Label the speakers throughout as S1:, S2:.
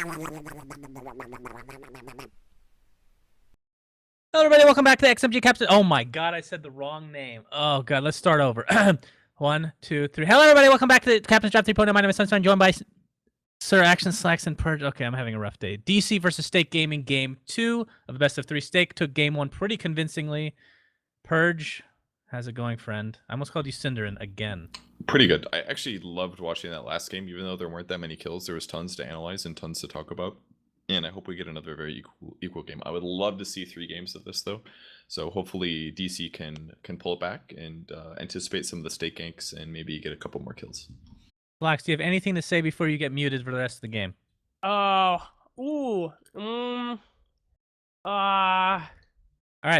S1: Hello, everybody. Welcome back to the XMG Captain. Oh my God, I said the wrong name. Oh God, let's start over. 1, 2, 3. Hello, everybody. Welcome back to the Captain's Draft 3.0. My name is Sunshine, joined by Sir Action Slacks and Purge. Okay, I'm having a rough day. DC versus Stake Gaming, game 2 of the best of 3. Stake took game 1 pretty convincingly. Purge, how's it going, friend? I almost called you Cinderin again.
S2: Pretty good. I actually loved watching that last game, even though there weren't that many kills. There was tons to analyze and tons to talk about. And I hope we get another very equal game. I would love to see 3 games of this, though. So hopefully DC can pull it back and anticipate some of the stake ganks and maybe get a couple more kills.
S1: Flax, do you have anything to say before you get muted for the rest of the game?
S3: All
S1: right,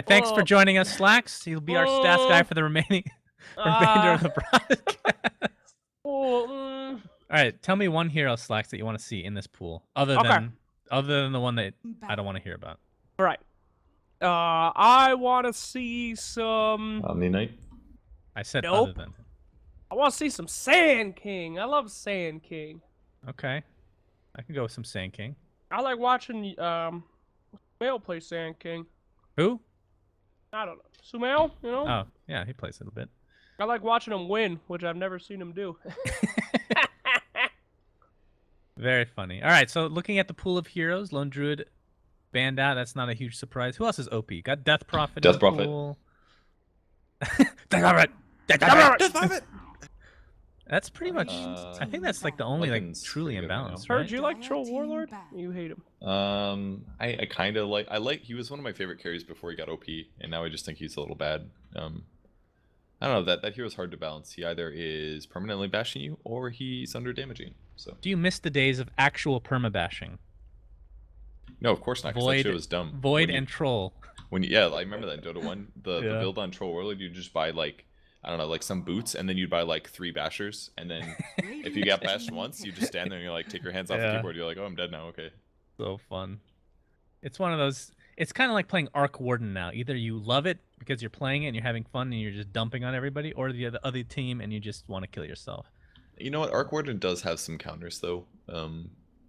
S1: thanks for joining us, Slacks. He'll be our stats guy for the remainder of the broadcast. All right, tell me one hero, Slacks, that you want to see in this pool, other than the one that I don't want to hear about.
S3: All right. I want to see some...
S2: Omni Knight?
S1: I said other than.
S3: I want to see some Sand King. I love Sand King.
S1: Okay. I can go with some Sand King.
S3: I like watching Sumail play Sand King.
S1: Who?
S3: I don't know. Sumail, you know?
S1: Oh, yeah, he plays a little bit.
S3: I like watching him win, which I've never seen him do.
S1: Very funny. All right, so looking at the pool of heroes, Lone Druid banned out. That's not a huge surprise. Who else is OP? Got Death Prophet.
S2: Death Prophet.
S1: Death Prophet.
S2: Death Prophet.
S1: That's pretty much. I think that's like the only truly imbalanced.
S3: Heard you like Troll Warlord? You hate him.
S2: I kind of like. He was one of my favorite carries before he got OP, and now I just think he's a little bad. I don't know, that hero's hard to balance. He either is permanently bashing you or he's under damaging. So.
S1: Do you miss the days of actual perma bashing?
S2: No, of course not. Because that shit was dumb.
S1: Void and Troll.
S2: Yeah, I remember that in Dota 1. The build on Troll Warlord, you just buy like, I don't know, like some boots, and then you'd buy like 3 bashers, and then if you got bashed once, you just stand there and you're like, take your hands off the keyboard. You're like, oh, I'm dead now. Okay.
S1: So fun. It's one of those. It's kind of like playing Arc Warden now. Either you love it because you're playing it and you're having fun and you're just dumping on everybody, or the other team and you just want to kill yourself.
S2: You know what? Arc Warden does have some counters though.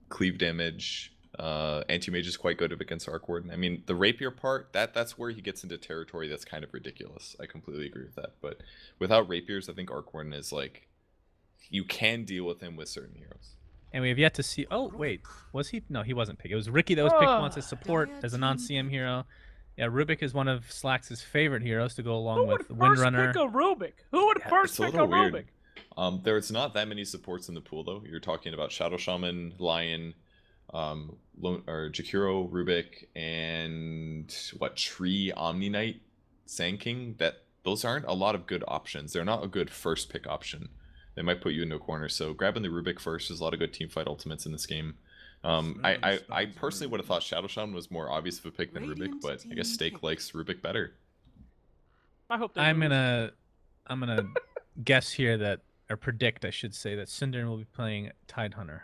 S2: Cleave damage. Anti-Mage is quite good against Arc Warden. I mean, the Rapier part, that's where he gets into territory that's kind of ridiculous. I completely agree with that. But without Rapiers, I think Arc Warden is like, you can deal with him with certain heroes.
S1: And we have yet to see. Oh wait, was he? No, he wasn't picked. It was Ricky that was picked once as support as a non-CM hero. Yeah, Rubik is one of Slack's favorite heroes to go along with Windrunner.
S3: Who would first pick a Rubik? Who would first pick a Rubik?
S2: There's not that many supports in the pool though. You're talking about Shadow Shaman, Lion, Jakiro, Rubik, and what, Tree, Omni Knight, Sand King. Those aren't a lot of good options. They're not a good first pick option. They might put you into a corner. So grabbing the Rubik first, there's a lot of good teamfight ultimates in this game. I personally would have thought Shadow Shaman was more obvious of a pick than Rubik, but I guess Stake likes Rubik better.
S3: I hope
S1: I'm gonna guess here that, or predict, I should say, that Cinderin will be playing Tidehunter.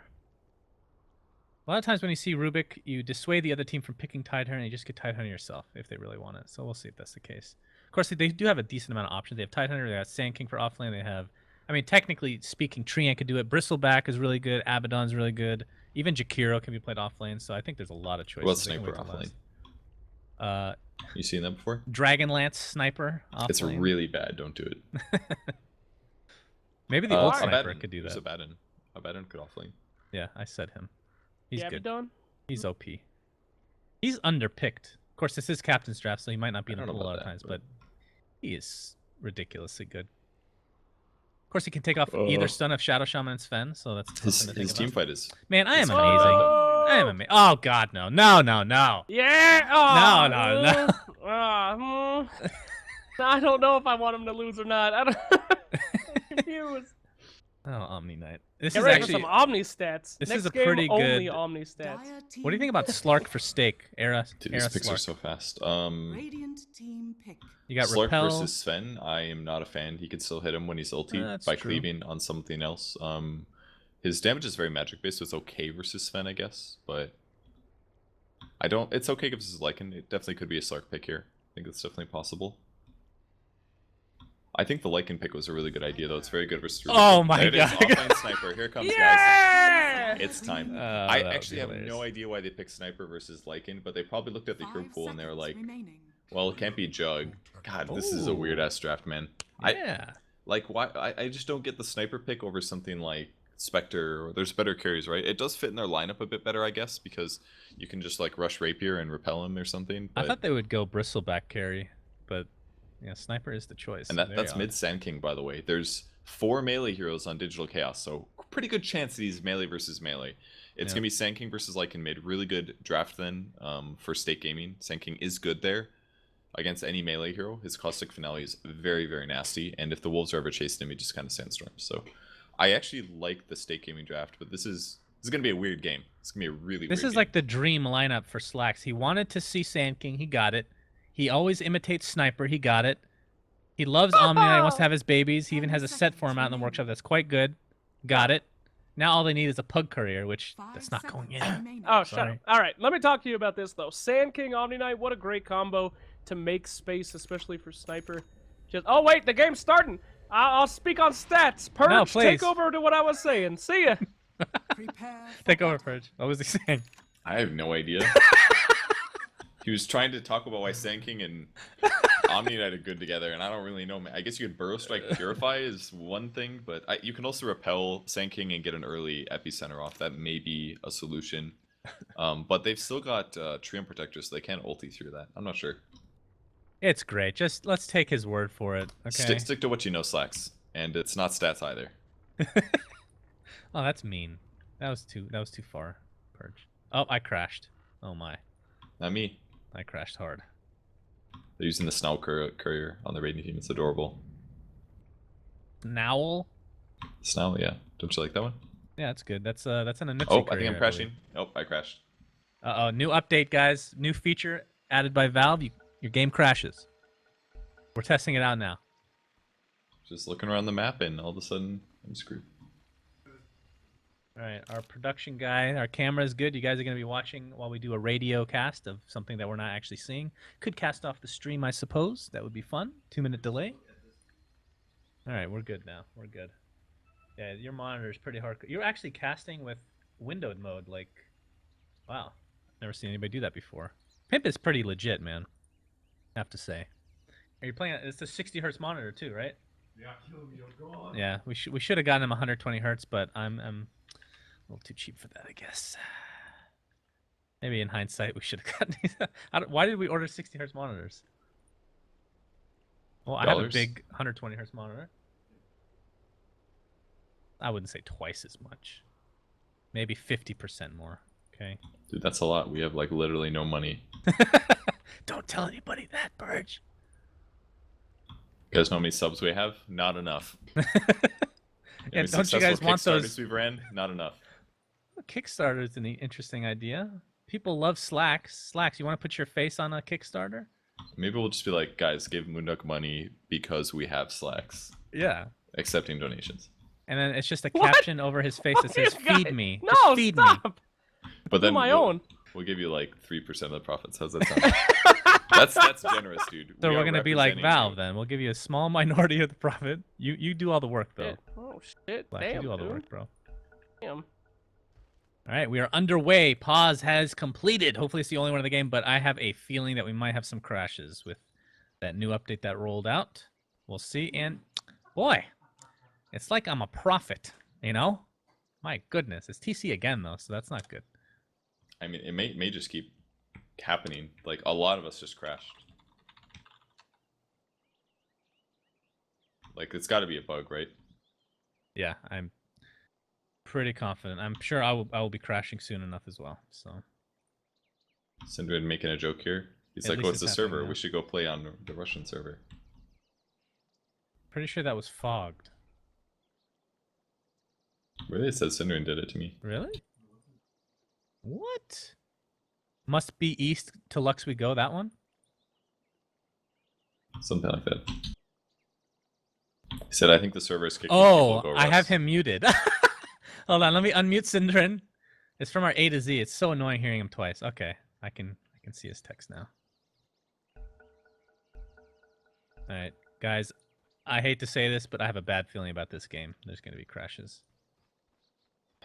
S1: A lot of times when you see Rubik, you dissuade the other team from picking Tidehunter and you just get Tidehunter yourself if they really want it. So we'll see if that's the case. Of course, they do have a decent amount of options. They have Tidehunter, they have Sand King for offlane, they have, I mean, technically speaking, Treant could do it. Bristleback is really good. Abaddon's really good. Even Jakiro can be played offlane. So I think there's a lot of choices.
S2: What's Sniper offlane? You seen that before?
S1: Dragonlance Sniper offlane.
S2: It's really bad. Don't do it.
S1: Maybe the old Sniper could do that.
S2: Abaddon could offlane.
S1: Yeah, I said him. He's good.
S3: Done?
S1: He's OP. He's underpicked. Of course, this is Captain's Draft, so he might not be in the pool a lot of times, but he is ridiculously good. Of course, he can take off either stun of Shadow Shaman and Sven, so that's
S2: his team fight is.
S1: Man, I am amazing. I am amazing. Oh God, no, no, no, no.
S3: Yeah.
S1: Oh, no, no,
S3: no. I don't know if I want him to lose or not. I'm confused.
S1: Oh, Omni Knight. This
S3: Get
S1: is
S3: ready
S1: actually
S3: for some Omni stats.
S1: This
S3: Next
S1: is a
S3: game,
S1: pretty
S3: only
S1: good.
S3: Omni stats.
S1: What do you think about Slark for Stake? Dude,
S2: these picks are so fast.
S4: Radiant team pick.
S1: You got
S2: Slark
S1: Repel
S2: versus Sven. I am not a fan. He can still hit him when he's ulti by cleaving on something else. His damage is very magic based, so it's okay versus Sven, I guess. But I don't. It's okay versus Lycan. It definitely could be a Slark pick here. I think it's definitely possible. I think the Lycan pick was a really good idea, though. It's very good versus.
S1: Oh my
S2: there it is,
S1: God.
S2: offline sniper. Here it comes, guys.
S3: Yeah!
S2: It's time.
S1: Oh,
S2: I
S1: that would
S2: actually
S1: be
S2: have
S1: hilarious.
S2: no idea why they picked sniper versus Lycan, but they probably looked at the hero
S4: 5
S2: pool and they were
S4: seconds
S2: like,
S4: remaining.
S2: "Well, it can't be Jug." God, this is a
S1: Ooh.
S2: weird ass draft, man.
S1: Yeah.
S2: Why? I just don't get the sniper pick over something like Spectre. Or there's better carries, right? It does fit in their lineup a bit better, I guess, because you can just like rush Rapier and repel him or something.
S1: I
S2: But...
S1: thought they would go bristleback carry, but yeah, sniper is the choice.
S2: And that's mid Sand King, by the way. There's 4 melee heroes on Digital Chaos, so pretty good chance that he's melee versus melee. It's gonna be Sand King versus Lycan mid. Really good draft then for State Gaming. Sand King is good there against any melee hero. His caustic finale is very, very nasty, and if the wolves are ever chasing him, he just kind of sandstorms. So I actually like the State Gaming draft, but this is gonna be a weird game. It's gonna be a really
S1: This
S2: weird
S1: is
S2: game.
S1: like the dream lineup for Slacks. He wanted to see Sand King, he got it. He always imitates Sniper, he got it. He loves Omni, he wants to have his babies. He even has a set for him out in the workshop that's quite good. Got it. Now all they need is a Pug Courier, which
S4: 5
S1: that's not going in.
S4: seconds remaining.
S3: Oh, shut
S1: Sorry.
S3: up. All right, let me talk to you about this, though. Sand King, Omni Knight, what a great combo to make space, especially for Sniper. Just Oh, wait, the game's starting. I'll speak on stats. Purge,
S1: No, please.
S3: take over to what I was saying. See ya.
S4: Prepare for
S1: Take over,
S4: battle.
S1: Purge. What was he saying?
S2: I have no idea. He was trying to talk about why Sand King and Omni Knight are good together, and I don't really know. I guess you could Burrow Strike Purify is one thing, but you can also repel Sand King and get an early Epicenter off. That may be a solution. But they've still got Treant Protector, so they can't ulti through that. I'm not sure.
S1: It's great. Just let's take his word for it. Okay.
S2: Stick to what you know, Slacks. And it's not stats either.
S1: Oh, that's mean. That was too far, Purge. Oh, I crashed. Oh my.
S2: Not me.
S1: I crashed hard.
S2: They're using the Snow Courier on the Radiant team. It's adorable.
S1: Nowl?
S2: Snow, yeah. Don't you like that one?
S1: Yeah, that's good. That's an Anutsi
S2: Oh, I
S1: courier,
S2: think I'm
S1: believe.
S2: crashing. Oh, I crashed.
S1: Uh-oh, new update, guys. New feature added by Valve. Your game crashes. We're testing it out now.
S2: Just looking around the map, and all of a sudden, I'm screwed.
S1: All right, our production guy, our camera is good. You guys are going to be watching while we do a radio cast of something that we're not actually seeing. Could cast off the stream, I suppose. That would be fun. 2-minute delay. All right, we're good now. We're good. Yeah, your monitor is pretty hard. You're actually casting with windowed mode. Like, wow. Never seen anybody do that before. Pimp is pretty legit, man. I have to say. Are you playing? It's a 60 hertz monitor too, right?
S5: Yeah, kill me, you're gone.
S1: Yeah, we should have gotten him 120 hertz, but I'm a little too cheap for that, I guess. Maybe in hindsight we should have gotten. Why did we order 60 hertz monitors? Well, I have a
S2: Dollars?
S1: big 120 hertz monitor. I wouldn't say twice as much. Maybe 50% more. Okay.
S2: Dude, that's a lot. We have, like, literally no money.
S1: Don't tell anybody that, Burge.
S2: You guys know how many subs we have? Not enough.
S1: Yeah,
S2: Every
S1: don't you guys
S2: successful
S1: want
S2: Kickstarters
S1: those?
S2: we've ran? Not enough.
S1: Kickstarter is an interesting idea. People love Slacks. Slacks, you want to put your face on a Kickstarter?
S2: Maybe we'll just be like, guys, give Moonduck money because we have Slacks.
S1: Yeah.
S2: Accepting donations.
S1: And then it's just a
S3: What?
S1: caption over his face that says,
S3: You guys-
S1: feed me.
S3: No,
S1: Just feed me.
S3: stop.
S2: But then
S3: my
S2: we'll,
S3: own.
S2: we'll give you like 3% of the profits. How's that sound? that's generous, dude.
S1: So
S2: We
S1: we're
S2: are
S1: going to be like
S2: representing
S1: Valve
S2: you.
S1: then. We'll give you a small minority of the profit. You do all the work, though.
S3: Shit. Oh, shit.
S1: Slack,
S3: Damn,
S1: you do all the
S3: dude.
S1: work, bro.
S3: Damn.
S1: All right, we are underway. Pause has completed. Hopefully it's the only one in the game, but I have a feeling that we might have some crashes with that new update that rolled out. We'll see. And boy, it's like I'm a prophet, you know? My goodness. It's TC again, though, so that's not good.
S2: I mean, it may just keep happening. Like, a lot of us just crashed. Like, it's got to be a bug, right?
S1: Yeah, I'm pretty confident. I'm sure I will be crashing soon enough as well. So
S2: Syndred making a joke here. He's
S1: At
S2: like,
S1: least
S2: "What's
S1: it's
S2: the server?
S1: happening now.
S2: We should go play on the Russian server."
S1: pretty sure that was fogged.
S2: Really? It says Syndred did it to me.
S1: Really? What? Must be east to Lux we go, that one?
S2: Something like that. He said, "I think the server is kicking
S1: Oh,
S2: people. Go
S1: I have
S2: Russ."
S1: him muted. Hold on, let me unmute Syndrin. It's from our A to Z. It's so annoying hearing him twice. Okay, I can see his text now. All right, guys, I hate to say this, but I have a bad feeling about this game. There's going to be crashes.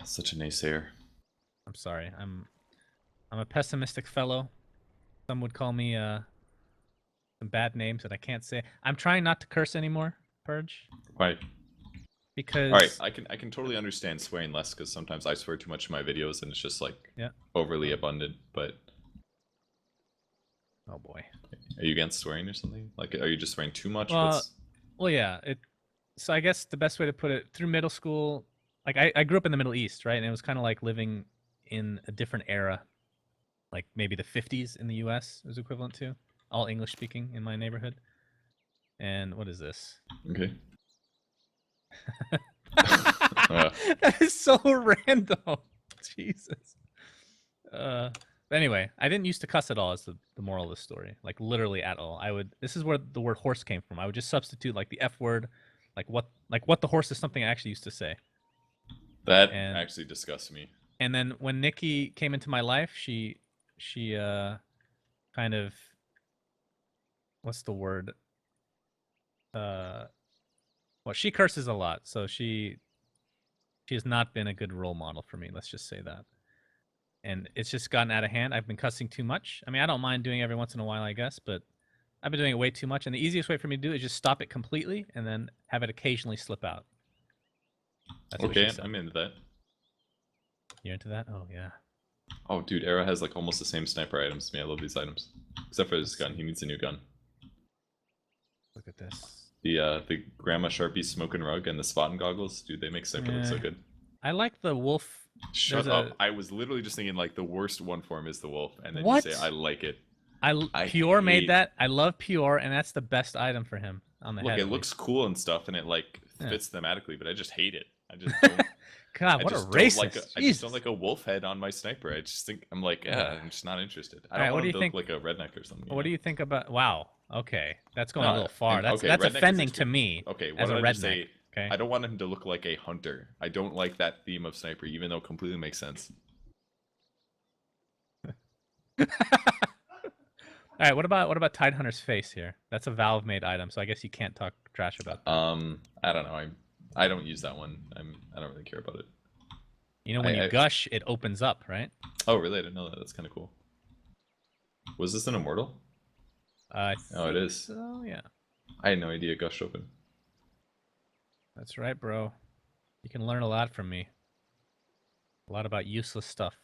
S2: Such a naysayer.
S1: I'm sorry. I'm a pessimistic fellow. Some would call me some bad names that I can't say. I'm trying not to curse anymore, Purge,
S2: Why?
S1: because
S2: All right, I can totally understand swearing less because sometimes I swear too much in my videos and it's just like
S1: Yeah.
S2: overly abundant. But
S1: oh boy.
S2: are you against swearing or something? Like, are you just swearing too much?
S1: Well,
S2: What's...
S1: Well, yeah. So I guess the best way to put it, through middle school, like I grew up in the Middle East, right? And it was kind of like living in a different era, like maybe the 50s in the U.S. was equivalent to, all English speaking in my neighborhood. And what is this?
S2: Okay.
S1: That is so random. Jesus. But anyway, I didn't used to cuss at all. Is the moral of the story? Like literally at all. This is where the word horse came from. I would just substitute like the F word, like what the horse is something I actually used to say.
S2: That
S1: And-
S2: actually disgusts me.
S1: And then when Nikki came into my life, she kind of, what's the word? Well, she curses a lot, so she has not been a good role model for me. Let's just say that. And it's just gotten out of hand. I've been cussing too much. I mean, I don't mind doing it every once in a while, I guess, but I've been doing it way too much. And the easiest way for me to do it is just stop it completely and then have it occasionally slip out. That's what she
S2: Okay,
S1: said.
S2: I'm into that.
S1: You're into that? Oh yeah.
S2: Oh, dude, Arrow has like almost the same sniper items to me. I love these items, except for his gun. He needs a new gun.
S1: Look at this.
S2: The Grandma Sharpie smoking rug and the spotting goggles, dude, they make sniper look so
S1: Eh.
S2: good.
S1: I like the wolf.
S2: Shut
S1: There's
S2: up! I was literally just thinking like the worst one form is the wolf, and then
S1: What?
S2: you say I like it. I
S1: Pure made
S2: hate-
S1: that. I love Pure, and that's the best item for him on the
S2: Look,
S1: head.
S2: it
S1: at
S2: looks
S1: least.
S2: cool and stuff, and it like
S1: Yeah.
S2: fits thematically, but I just hate it. I just don't.
S1: God,
S2: I
S1: what a
S2: just don't
S1: racist!
S2: like I just don't like a wolf head on my sniper. I just think I'm like, yeah, I'm just not interested. I
S1: Alright,
S2: don't
S1: what
S2: want
S1: do
S2: him
S1: you
S2: to look like a redneck or something.
S1: What do you think about? Wow. Okay, that's going a
S2: No,
S1: little far.
S2: and-
S1: that's
S2: okay,
S1: that's
S2: redneck is
S1: offending
S2: actually-
S1: to me
S2: Okay, what
S1: as a
S2: did I just
S1: redneck.
S2: say?
S1: Okay.
S2: I don't want him to look like a hunter. I don't like that theme of sniper, even though it completely makes sense.
S1: All right. What about Tidehunter's face here? That's a Valve made item, so I guess you can't talk trash about that.
S2: I don't know. I don't use that one. I don't really care about it.
S1: You know, when you
S2: I-
S1: gush, it opens up, right?
S2: Oh, really? I didn't know that. That's kind of cool. Was this an immortal?
S1: I
S2: Oh, it
S1: think
S2: is.
S1: So yeah,
S2: I had no idea gushed open.
S1: that's right, bro. You can learn a lot from me. A lot about useless stuff.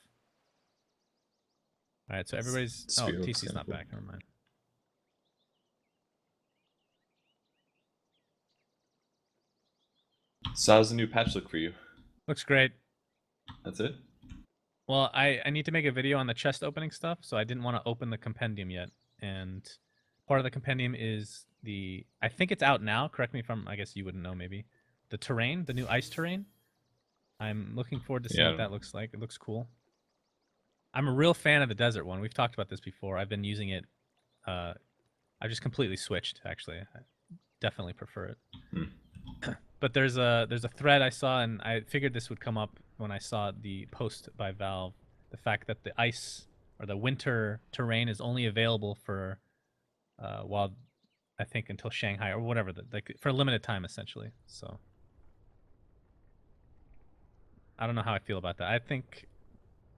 S1: All right, so everybody's. Oh,
S2: Spear looks
S1: TC's
S2: kinda
S1: not
S2: cool.
S1: back. Never mind.
S2: So how's the new patch look for you?
S1: Looks great.
S2: That's it?
S1: Well, I need to make a video on the chest opening stuff, so I didn't want to open the compendium yet. And part of the compendium is I think it's out now. Correct me if I guess you wouldn't know maybe. The terrain, the new ice terrain. I'm looking forward to seeing
S2: Yeah, I
S1: what
S2: don't
S1: that looks like. It looks cool. I'm a real fan of the desert one. We've talked about this before. I've been using it. I've just completely switched, actually. I definitely prefer it. But there's a thread I saw, and I figured this would come up when I saw the post by Valve. The fact that the ice or the winter terrain is only available for, while I think until Shanghai or whatever, like for a limited time essentially. So I don't know how I feel about that. I think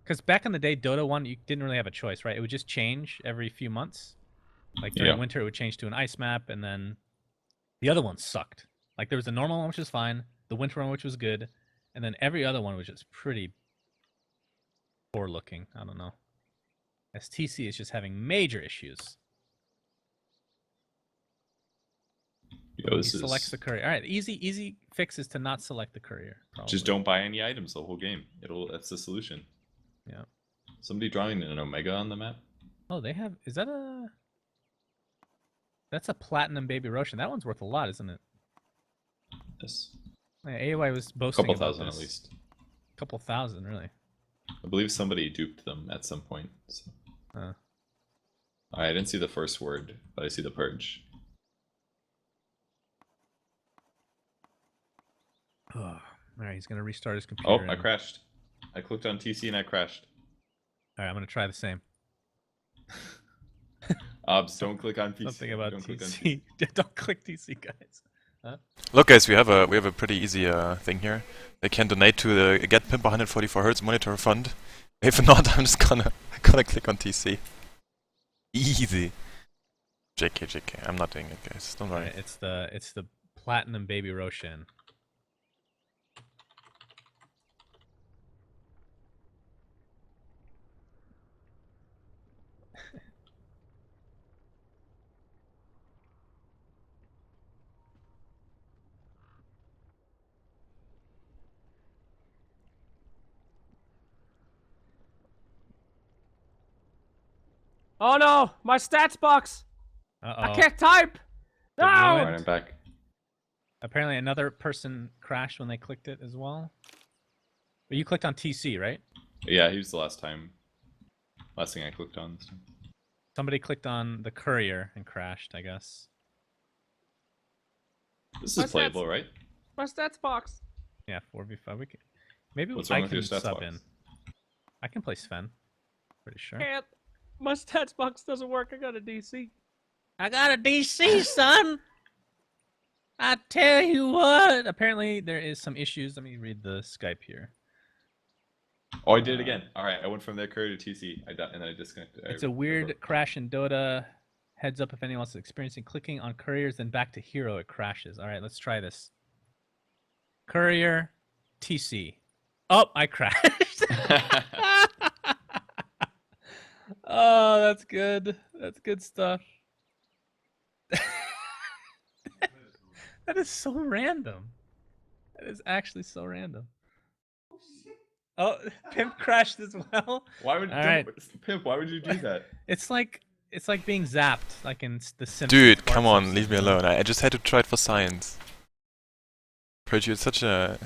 S1: because back in the day, Dota 1, you didn't really have a choice, right? It would just change every few months. Like during
S2: Yeah.
S1: winter, it would change to an ice map, and then the other ones sucked. Like there was the normal one, which was fine, the winter one, which was good, and then every other one was just pretty poor looking. I don't know. STC is just having major issues.
S2: Yo,
S1: He
S2: this
S1: selects
S2: is...
S1: the courier. All right, easy fix is to not select the courier. Probably.
S2: Just don't buy any items the whole game. That's the solution.
S1: Yeah.
S2: Somebody drawing an Omega on the map?
S1: Oh, they have. Is that a? That's a platinum Baby Roshan. That one's worth a lot, isn't it?
S2: Yes.
S1: Yeah, AOI was
S2: A
S1: boasting
S2: couple
S1: about
S2: thousand
S1: this.
S2: at least.
S1: Couple thousand, really.
S2: I believe somebody duped them at some point. So.
S1: Huh.
S2: I didn't see the first word, but I see the purge.
S1: Oh, all right, he's gonna restart his
S2: Oh,
S1: computer.
S2: I
S1: and-
S2: crashed. I clicked on TC and I crashed.
S1: All right, I'm gonna try the same.
S2: Obs, don't click on TC.
S1: Something about
S2: Don't click on
S1: TC. Don't click TC, guys.
S6: Look, guys, we have a pretty easy thing here. They can donate to the Get Pimp 144 Hertz Monitor Fund. If not, I'm just gonna click on TC. Easy. JK. I'm not doing it, guys. Don't worry.
S1: Alright, it's the platinum baby Roshan.
S3: Oh no, my stats box.
S1: Uh-oh.
S3: I can't type. No.
S2: Alright, I'm back.
S1: Apparently another person crashed when they clicked it as well. But you clicked on TC, right?
S2: Yeah, he was the last thing I clicked on this time.
S1: Somebody clicked on the courier and crashed, I guess.
S2: This
S3: My
S2: is playable, right?
S3: My stats box.
S1: Yeah, 4v5. We can, maybe
S2: What's
S1: I
S2: wrong with
S1: can
S2: your stats
S1: sub
S2: box?
S1: in. I can play Sven. Pretty sure.
S3: Can't. My stats box doesn't work. I got a DC.
S1: I got a DC, son! I tell you what! Apparently there is some issues. Let me read the Skype here.
S2: Oh, I did it again. Alright, I went from their courier to TC. And then I disconnected.
S1: It's a weird crash in Dota. Heads up if anyone else is experiencing clicking on couriers, then back to hero, it crashes. Alright, let's try this. Courier, TC. Oh, I crashed. Oh, that's good. That's good stuff. That is so random. That is actually so random. Oh, Pimp crashed as well.
S2: Why would
S1: Alright.
S2: Pimp, why would you do that?
S1: It's like being zapped, like in The Simpsons.
S6: Dude,
S1: Bart
S6: come on,
S1: Simpson.
S6: leave me alone. I just had to try it for science. Purge, it's such a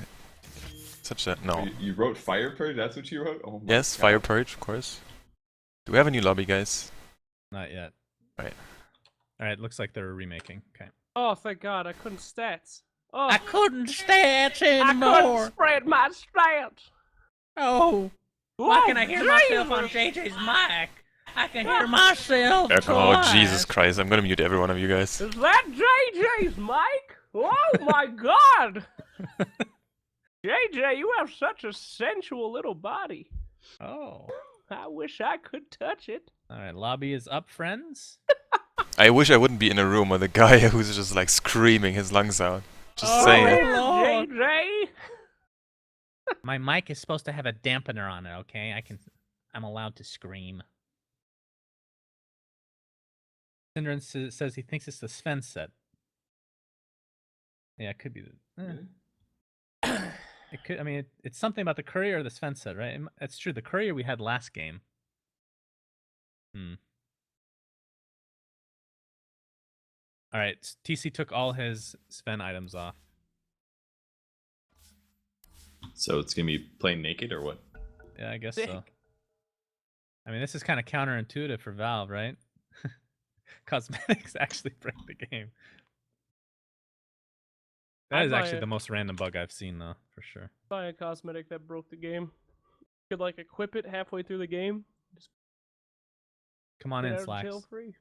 S6: no.
S2: You wrote Fire Purge? That's what you wrote? Oh my
S6: Yes,
S2: God.
S6: Fire Purge, of course. Do we have a new lobby, guys?
S1: Not yet.
S6: Right.
S1: Alright, looks like they're remaking. Okay.
S3: Oh, thank God, I couldn't stats. Oh,
S1: I couldn't stats
S3: I couldn't spread my stats.
S1: Oh, why can I hear myself on JJ's mic? I can hear myself.
S6: Oh, Jesus Christ, I'm gonna mute every one of you guys.
S3: Is that JJ's mic? Oh my God! JJ, you have such a sensual little body.
S1: Oh.
S3: I wish I could touch it.
S1: Alright, lobby is up, friends.
S6: I wish I wouldn't be in a room with a guy who's just like screaming his lungs out. Just
S1: Oh,
S6: saying.
S1: yeah. Lord.
S3: JJ.
S1: My mic is supposed to have a dampener on it, okay? I'm allowed to scream. Syndren says he thinks it's the Sven set. Yeah, it could be the... It could. I mean, it's something about the courier or the Sven set, right? That's true. The courier we had last game. All right. TC took all his Sven items off.
S2: So it's gonna be playing naked or what?
S1: Yeah, I guess
S3: Sick.
S1: so. I mean, this is kind of counterintuitive for Valve, right? Cosmetics actually break the game. That
S3: I'd
S1: is
S3: buy
S1: actually
S3: it.
S1: the most random bug I've seen, though, for sure.
S3: Buy a cosmetic that broke the game. You could like equip it halfway through the game. Just
S1: Come on
S3: get
S1: in,
S3: out of
S1: Slacks.
S3: jail free.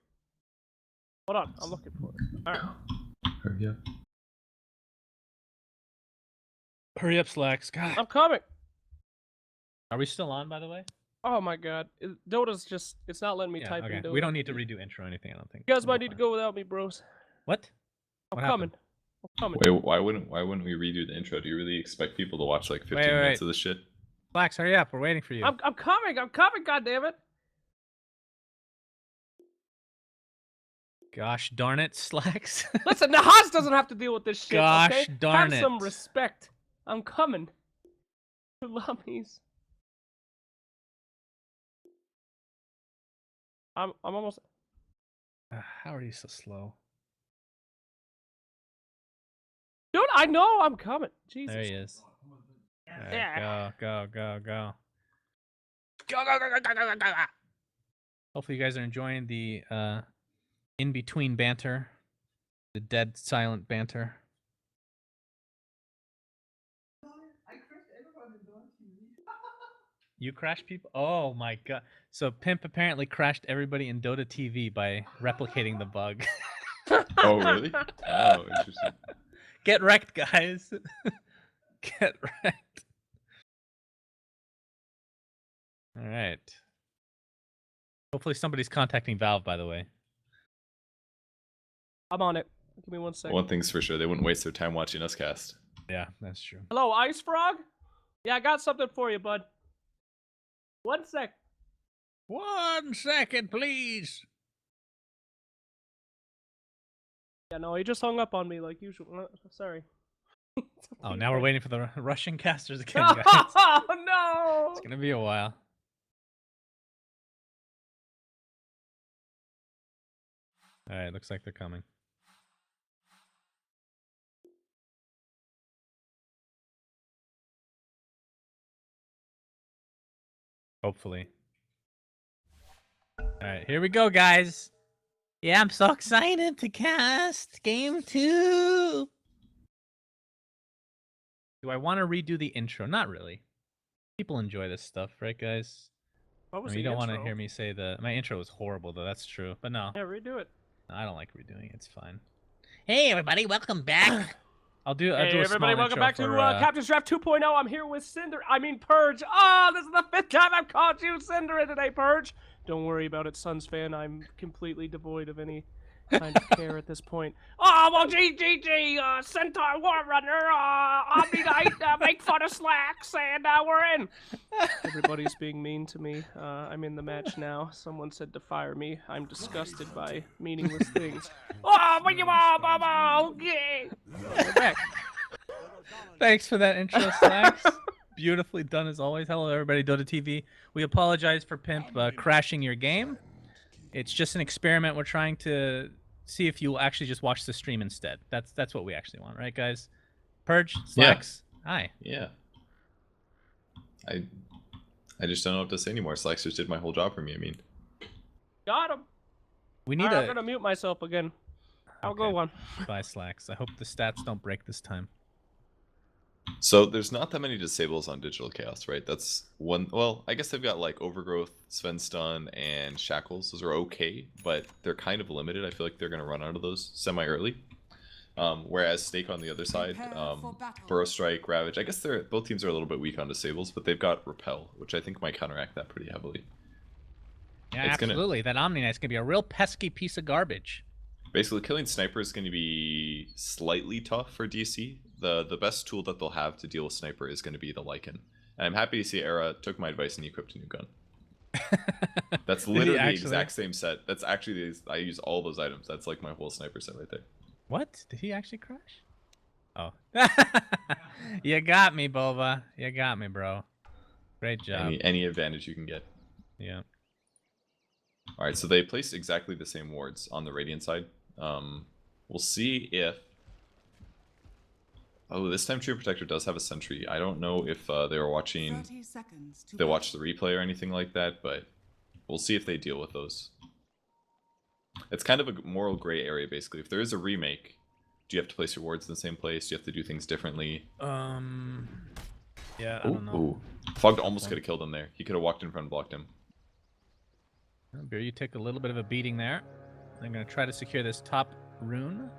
S3: Hold on, I'm looking for it. All right.
S2: Hurry up.
S1: Hurry up, Slacks. God.
S3: I'm coming.
S1: Are we still on, by the way?
S3: Oh my God, Dota's just—it's not letting me
S1: Yeah,
S3: type
S1: okay.
S3: in Dota.
S1: We don't need to redo intro or anything, I don't think.
S3: You guys
S1: We'll
S3: might
S1: be
S3: need to
S1: fine.
S3: go without me, bros.
S1: What?
S3: I'm
S1: What
S3: coming.
S1: happened?
S3: I'm coming.
S2: Wait, why wouldn't we redo the intro? Do you really expect people to watch like 15
S1: Wait.
S2: minutes of this shit?
S1: Slacks, hurry up. We're waiting for you.
S3: I'm coming. I'm coming. God damn it!
S1: Gosh darn it, Slacks.
S3: Listen, the Haas doesn't have to deal with this shit.
S1: Gosh
S3: okay?
S1: darn
S3: Have some
S1: it.
S3: respect. I'm coming. Lummies. I'm almost.
S1: How are you so slow?
S3: Dude, I know I'm coming. Jesus.
S1: There he is. All right,
S3: Yeah.
S1: Go.
S3: Go, go, go, go, go, go, go, go.
S1: Hopefully you guys are enjoying the in-between banter. The dead, silent banter.
S5: I crashed everyone in Dota TV.
S1: You crashed people? Oh my god. So Pimp apparently crashed everybody in Dota TV by replicating the bug.
S2: Oh, really? Oh, interesting.
S1: Get wrecked, guys. Get wrecked. All right. Hopefully somebody's contacting Valve, by the way.
S3: I'm on it. Give me 1 second.
S2: One thing's for sure, they wouldn't waste their time watching us cast.
S1: Yeah, that's true.
S3: Hello, Ice Frog? Yeah, I got something for you, bud. 1 sec.
S1: 1 second, please.
S3: Yeah, no, he just hung up on me like usual. Sorry.
S1: Oh, now we're waiting for the Russian casters again, guys.
S3: Oh, no!
S1: It's gonna be a while. All right, looks like they're coming. Hopefully. All right, here we go, guys. Yeah, I'm so excited to cast Game 2. Do I want to redo the intro? Not really. People enjoy this stuff, right, guys?
S3: What was
S1: You
S3: the
S1: don't want to
S3: intro?
S1: hear me say my intro was horrible, though. That's true. But no,
S3: Yeah, redo it.
S1: I don't like redoing it. It's fine. Hey, everybody, welcome back. I'll do a
S3: Hey,
S1: small
S3: everybody, welcome
S1: intro
S3: back to
S1: for,
S3: Captain's Draft 2.0. I'm here with Cinder. I mean, Purge. Oh, this is the 5th time I've called you Cinder today, Purge. Don't worry about it, Suns fan. I'm completely devoid of any kind of care at this point. Oh, well, GGG, Centaur War Runner, Omni Knight, make fun of Slacks, and we're in. Everybody's being mean to me. I'm in the match now. Someone said to fire me. I'm disgusted by meaningless things. Oh, but you are, okay. We're back.
S1: Thanks for that intro, Slacks. Beautifully done as always. Hello, everybody. Dota TV. We apologize for Pimp crashing your game. It's just an experiment. We're trying to see if you'll actually just watch the stream instead. That's what we actually want, right, guys? Purge, Slacks. Yeah. Hi.
S2: Yeah. I just don't know what to say anymore. Slacks just did my whole job for me. I mean,
S3: Got him.
S1: We need
S3: I'm gonna mute myself again. I'll go one.
S1: Bye, Slacks. I hope the stats don't break this time.
S2: so there's not that many disables on Digital Chaos, right? That's one. Well, I guess they've got like Overgrowth, Sven Stun, and Shackles. Those are okay, but they're kind of limited. I feel like they're gonna run out of those semi-early. Whereas Snake on the other side, Burrow Strike, Ravage. I guess both teams are a little bit weak on disables, but they've got Repel, which I think might counteract that pretty heavily.
S1: Yeah,
S2: It's
S1: absolutely. That Omni Knight's gonna be a real pesky piece of garbage.
S2: Basically, killing Sniper is going to be slightly tough for DC. The best tool that they'll have to deal with Sniper is going to be the Lycan. And I'm happy to see Era took my advice and he equipped a new gun. That's literally the exact same set. That's actually, I use all those items. That's like my whole Sniper set right there.
S1: What? Did he actually crash? Oh. You got me, Boba. You got me, bro. Great job.
S2: Any advantage you can get.
S1: Yeah.
S2: Alright, so they placed exactly the same wards on the Radiant side. We'll see if... Oh, this time True Protector does have a sentry. I don't know if they were watching...
S4: 30 seconds to
S2: they
S4: go.
S2: watched the replay or anything like that, but we'll see if they deal with those. It's kind of a moral gray area, basically. If there is a remake, do you have to place your wards in the same place? Do you have to do things differently?
S1: Yeah, I don't know.
S2: Ooh. Fogged almost could have killed him there. He could have walked in front and blocked him.
S1: Beer, you took a little bit of a beating there. I'm going to try to secure this top rune.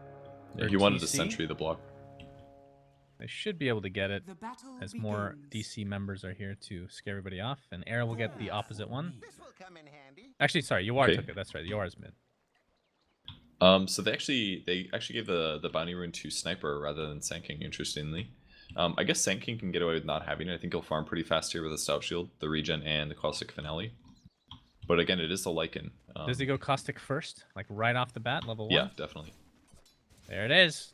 S2: Yeah,
S1: or
S2: he wanted to
S1: TC.
S2: sentry the block.
S1: They should be able to get it
S4: The battle
S1: as more
S4: begins.
S1: DC members are here to scare everybody off. And Era will get the opposite one. Actually, sorry, Yawar
S2: Okay.
S1: took it. That's right. Yawar's mid.
S2: So they actually gave the bounty rune to Sniper rather than Sand King, interestingly. I guess Sand King can get away with not having it. I think he'll farm pretty fast here with the Stout Shield, the regen, and the Caustic Finale. But again, it is the Lycan.
S1: Does he go Caustic first? Like right off the bat, level 1?
S2: Yeah, definitely.
S1: There it is.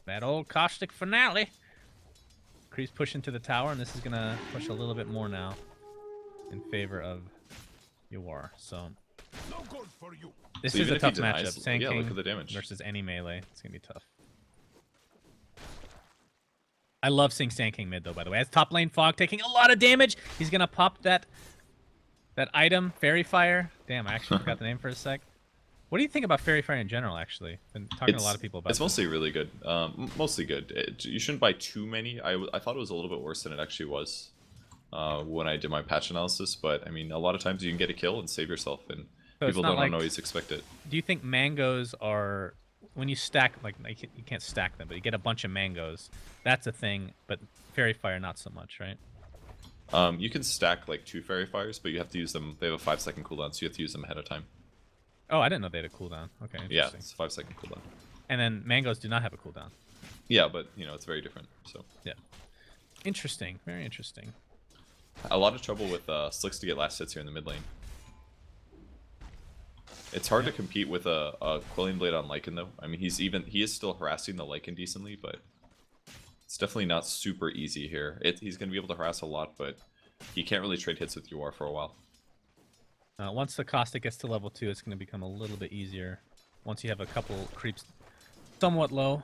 S1: That old Caustic Finale. Kree's pushing to the tower, and this is going to push a little bit more now in favor of Yawar. So this
S2: So
S1: is
S2: even
S1: a
S2: if he
S1: tough
S2: denies-
S1: matchup. Sand
S2: yeah,
S1: King
S2: look at the damage.
S1: versus any melee. It's going to be tough. I love seeing Sand King mid, though, by the way. As top lane Fog taking a lot of damage. He's going to pop that item, Fairy Fire. Damn, I actually forgot the name for a sec. What do you think about Fairy Fire in general, actually? Been talking to a lot of people about
S2: It's
S1: this.
S2: mostly really good. Mostly good. You shouldn't buy too many. I thought it was a little bit worse than it actually was when I did my patch analysis. But, I mean, a lot of times you can get a kill and save yourself, and
S1: So it's
S2: people
S1: not
S2: don't
S1: like-
S2: always expect it.
S1: Do you think mangoes are when you stack, like you can't stack them, but you get a bunch of mangoes. That's a thing, but Fairy Fire not so much, right?
S2: You can stack like 2 Fairy Fires, but you have to use them. They have a 5-second cooldown, so you have to use them ahead of time.
S1: Oh, I didn't know they had a cooldown. Okay,
S2: Yeah,
S1: interesting.
S2: it's a 5-second cooldown.
S1: And then mangoes do not have a cooldown.
S2: Yeah, but you know it's very different. So
S1: Yeah. Interesting. Very interesting.
S2: a lot of trouble with Slicks to get last hits here in the mid lane. It's hard to compete with a Quelling Blade on Lycan though. I mean, he is still harassing the Lycan decently, but it's definitely not super easy here. He's going to be able to harass a lot, but he can't really trade hits with UR for a while.
S1: Once the Caustic gets to level 2, it's going to become a little bit easier. Once you have a couple creeps somewhat low.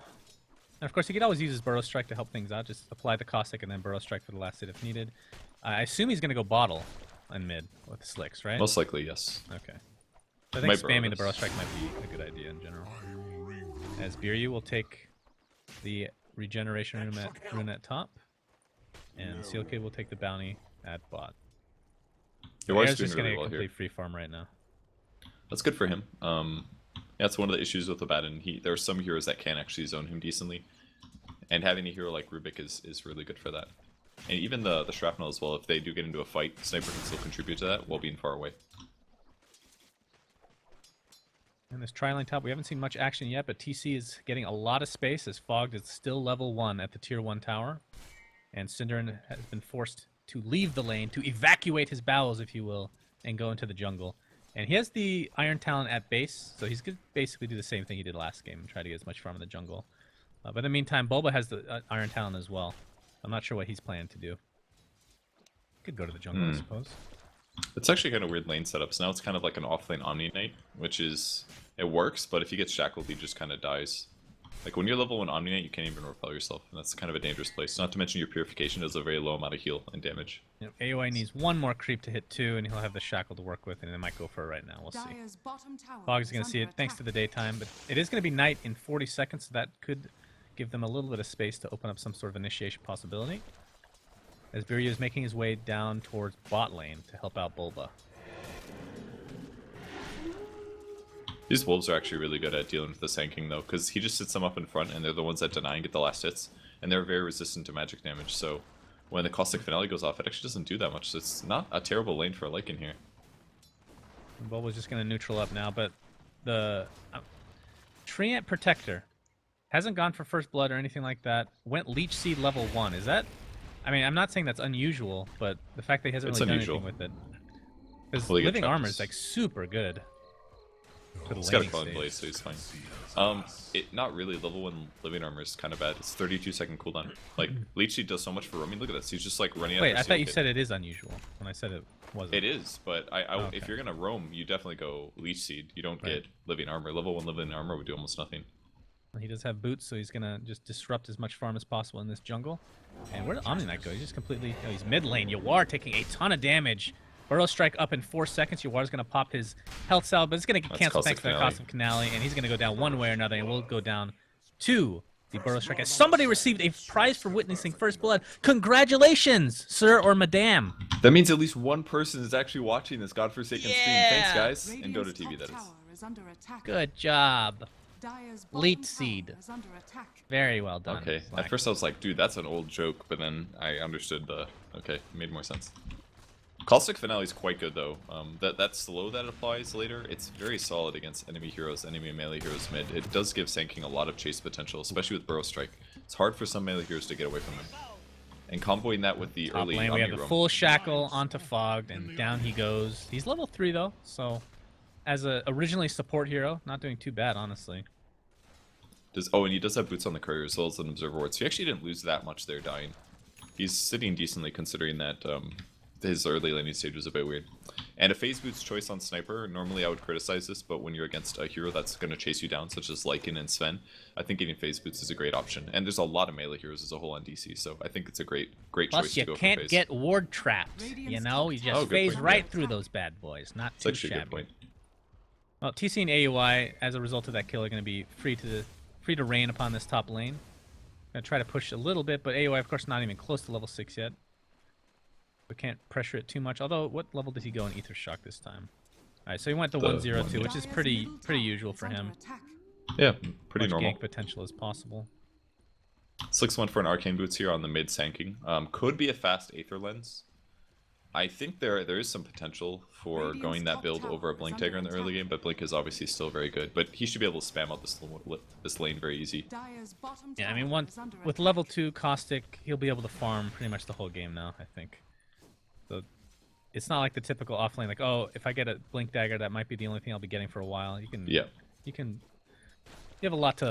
S1: And of course, he could always use his Burrow Strike to help things out. Just apply the Caustic and then Burrow Strike for the last hit if needed. I assume he's going to go bottle in mid with Slicks, right?
S2: Most likely, yes.
S1: Okay. So I think
S2: Might burrow
S1: spamming the
S2: this.
S1: Burrow Strike might be a good idea in general. As Biryu will take the regeneration rune at top. And Seal Kid will take the bounty at bot.
S2: He was
S1: Air's
S2: doing
S1: just
S2: really
S1: getting a
S2: well here.
S1: complete free farm right now.
S2: That's good for him. Yeah, it's one of the issues with Abaddon. There are some heroes that can actually zone him decently, and having a hero like Rubik is really good for that. And even the Shrapnel as well. If they do get into a fight, Sniper can still contribute to that while being far away.
S1: And this tri-lane top, we haven't seen much action yet, but TC is getting a lot of space as Fogged is still level 1 at the tier 1 tower. And Cinderin has been forced to leave the lane, to evacuate his bowels, if you will, and go into the jungle. And he has the Iron Talon at base, so he's going to basically do the same thing he did last game and try to get as much farm in the jungle. But in the meantime, Bulba has the Iron Talon as well. I'm not sure what he's planning to do. Could go to the jungle, I suppose.
S2: It's actually kind of weird lane setups. Now it's kind of like an off-lane Omni Knight, which is... It works, but if he gets shackled, he just kind of dies. Like, when you're level 1 Omni Knight, you can't even repel yourself, and that's kind of a dangerous place. Not to mention your Purification does a very low amount of heal and damage.
S1: Yep, AOI needs one more creep to hit 2, and he'll have the shackle to work with, and it might go for it right now. We'll see.
S4: Dire's bottom tower
S1: Fogg's
S4: is
S1: going to see it
S4: under
S1: thanks to
S4: attack.
S1: the daytime, but it is going to be night in 40 seconds, so that could give them a little bit of space to open up some sort of initiation possibility. As Biryu is making his way down towards bot lane to help out Bulba.
S2: These wolves are actually really good at dealing with the Sanking though, because he just sits them up in front, and they're the ones that deny and get the last hits, and they're very resistant to magic damage. So when the Caustic Finale goes off, it actually doesn't do that much. So it's not a terrible lane for a Lycan here.
S1: And Bulba's just going to neutral up now, but the Treant Protector hasn't gone for first blood or anything like that. Went Leech Seed level 1. Is that? I mean, I'm not saying that's unusual, but the fact that he hasn't
S2: It's
S1: really
S2: unusual.
S1: done anything with it. Because
S2: Well, he gets
S1: Living Armor
S2: trapped.
S1: is like super good. For the
S2: He's got a
S1: laning
S2: Quelling
S1: stage.
S2: Blade, so he's fine. Not really. Level 1 Living Armor is kind of bad. It's 32-second cooldown. Like, Leech Seed does so much for roaming. Look at this. He's just like running
S1: Wait,
S2: after
S1: I thought you
S2: Seal
S1: said
S2: Kid.
S1: it is unusual when I said it wasn't.
S2: It is, but
S1: okay.
S2: if you're gonna roam, you definitely go Leech Seed. You don't
S1: Right.
S2: get Living Armor. Level 1 Living Armor would do almost nothing.
S1: He does have boots, so he's gonna just disrupt as much farm as possible in this jungle. And where did Omni Knight go? He's just completely... Oh, he's mid lane. Yawar taking a ton of damage. Burrow Strike up in 4 seconds. Yawar's gonna pop his health cell, but it's gonna get
S2: That's
S1: canceled thanks
S2: Caustic
S1: to the
S2: Finale.
S1: cost of Canale, and he's gonna go down one way or another, and we'll go down to the Burrow Strike. As somebody received a prize for witnessing First Blood. Congratulations, sir or madame.
S2: That means at least one person is actually watching this godforsaken stream. Thanks,
S1: Yeah!
S2: guys. And go to
S4: Radiant's
S2: TV,
S4: top
S2: that is.
S4: tower is under attack.
S1: Good job.
S4: Dire's
S1: Leech
S4: bottom
S1: Seed.
S4: tower is under attack.
S1: Very well done.
S2: Okay.
S1: Black.
S2: At first I was like, dude, that's an old joke, but then I understood the... Okay, it made more sense. Caustic Finale is quite good, though. That slow that applies later, it's very solid against enemy heroes, enemy melee heroes mid. It does give Sanking a lot of chase potential, especially with Burrow Strike. It's hard for some melee heroes to get away from him. And comboing that with the
S1: Top
S2: early
S1: lane, we have
S2: Omni
S1: the
S2: roam.
S1: full shackle onto Fogged, and down he goes. He's level 3, though, so as a originally support hero, not doing too bad, honestly.
S2: And he does have boots on the courier as well as an observer ward, so he actually didn't lose that much there dying. He's sitting decently considering that his early laning stage was a bit weird. And a phase boots choice on Sniper, normally I would criticize this, but when you're against a hero that's going to chase you down, such as Lycan and Sven, I think getting phase boots is a great option. And there's a lot of melee heroes as a whole on DC, so I think it's a great choice
S1: Plus,
S2: to
S1: you
S2: go for
S1: can't
S2: phase.
S1: get ward trapped, you know? You
S2: Oh,
S1: just
S2: good
S1: phase
S2: point,
S1: right
S2: yeah.
S1: through those bad boys. Not
S2: It's
S1: too
S2: actually a good
S1: shabby.
S2: point.
S1: Well, TC and AUI, as a result of that kill, are going to be free to reign upon this top lane. Gonna try to push a little bit, but AUI, of course, not even close to level 6 yet. We can't pressure it too much. Although, what level did he go in Ether Shock this time? All right, so he went to
S2: The
S1: 102, which is
S4: Dire's
S1: pretty
S4: middle tower
S1: usual
S4: is
S1: for
S4: under
S1: him.
S4: attack.
S2: Yeah, pretty
S1: much
S2: normal.
S1: gank potential as possible.
S2: Slicks went for an Arcane Boots here on the mid Sanking. Could be a fast Aether Lens. I think there is some potential for
S4: Radiant's
S2: going that
S4: top
S2: build
S4: tower
S2: over a
S4: is
S2: Blink
S4: under
S2: Dagger in the early
S4: attack.
S2: game, but Blink is obviously still very good. But he should be able to spam out this lane very easy.
S4: Dire's bottom
S1: Yeah, I
S4: tower
S1: mean, once
S4: is under
S1: with
S4: attack.
S1: level 2 Caustic, he'll be able to farm pretty much the whole game now, I think. So it's not like the typical offlane, like, oh, if I get a Blink Dagger, that might be the only thing I'll be getting for a while. You
S2: Yeah.
S1: have a lot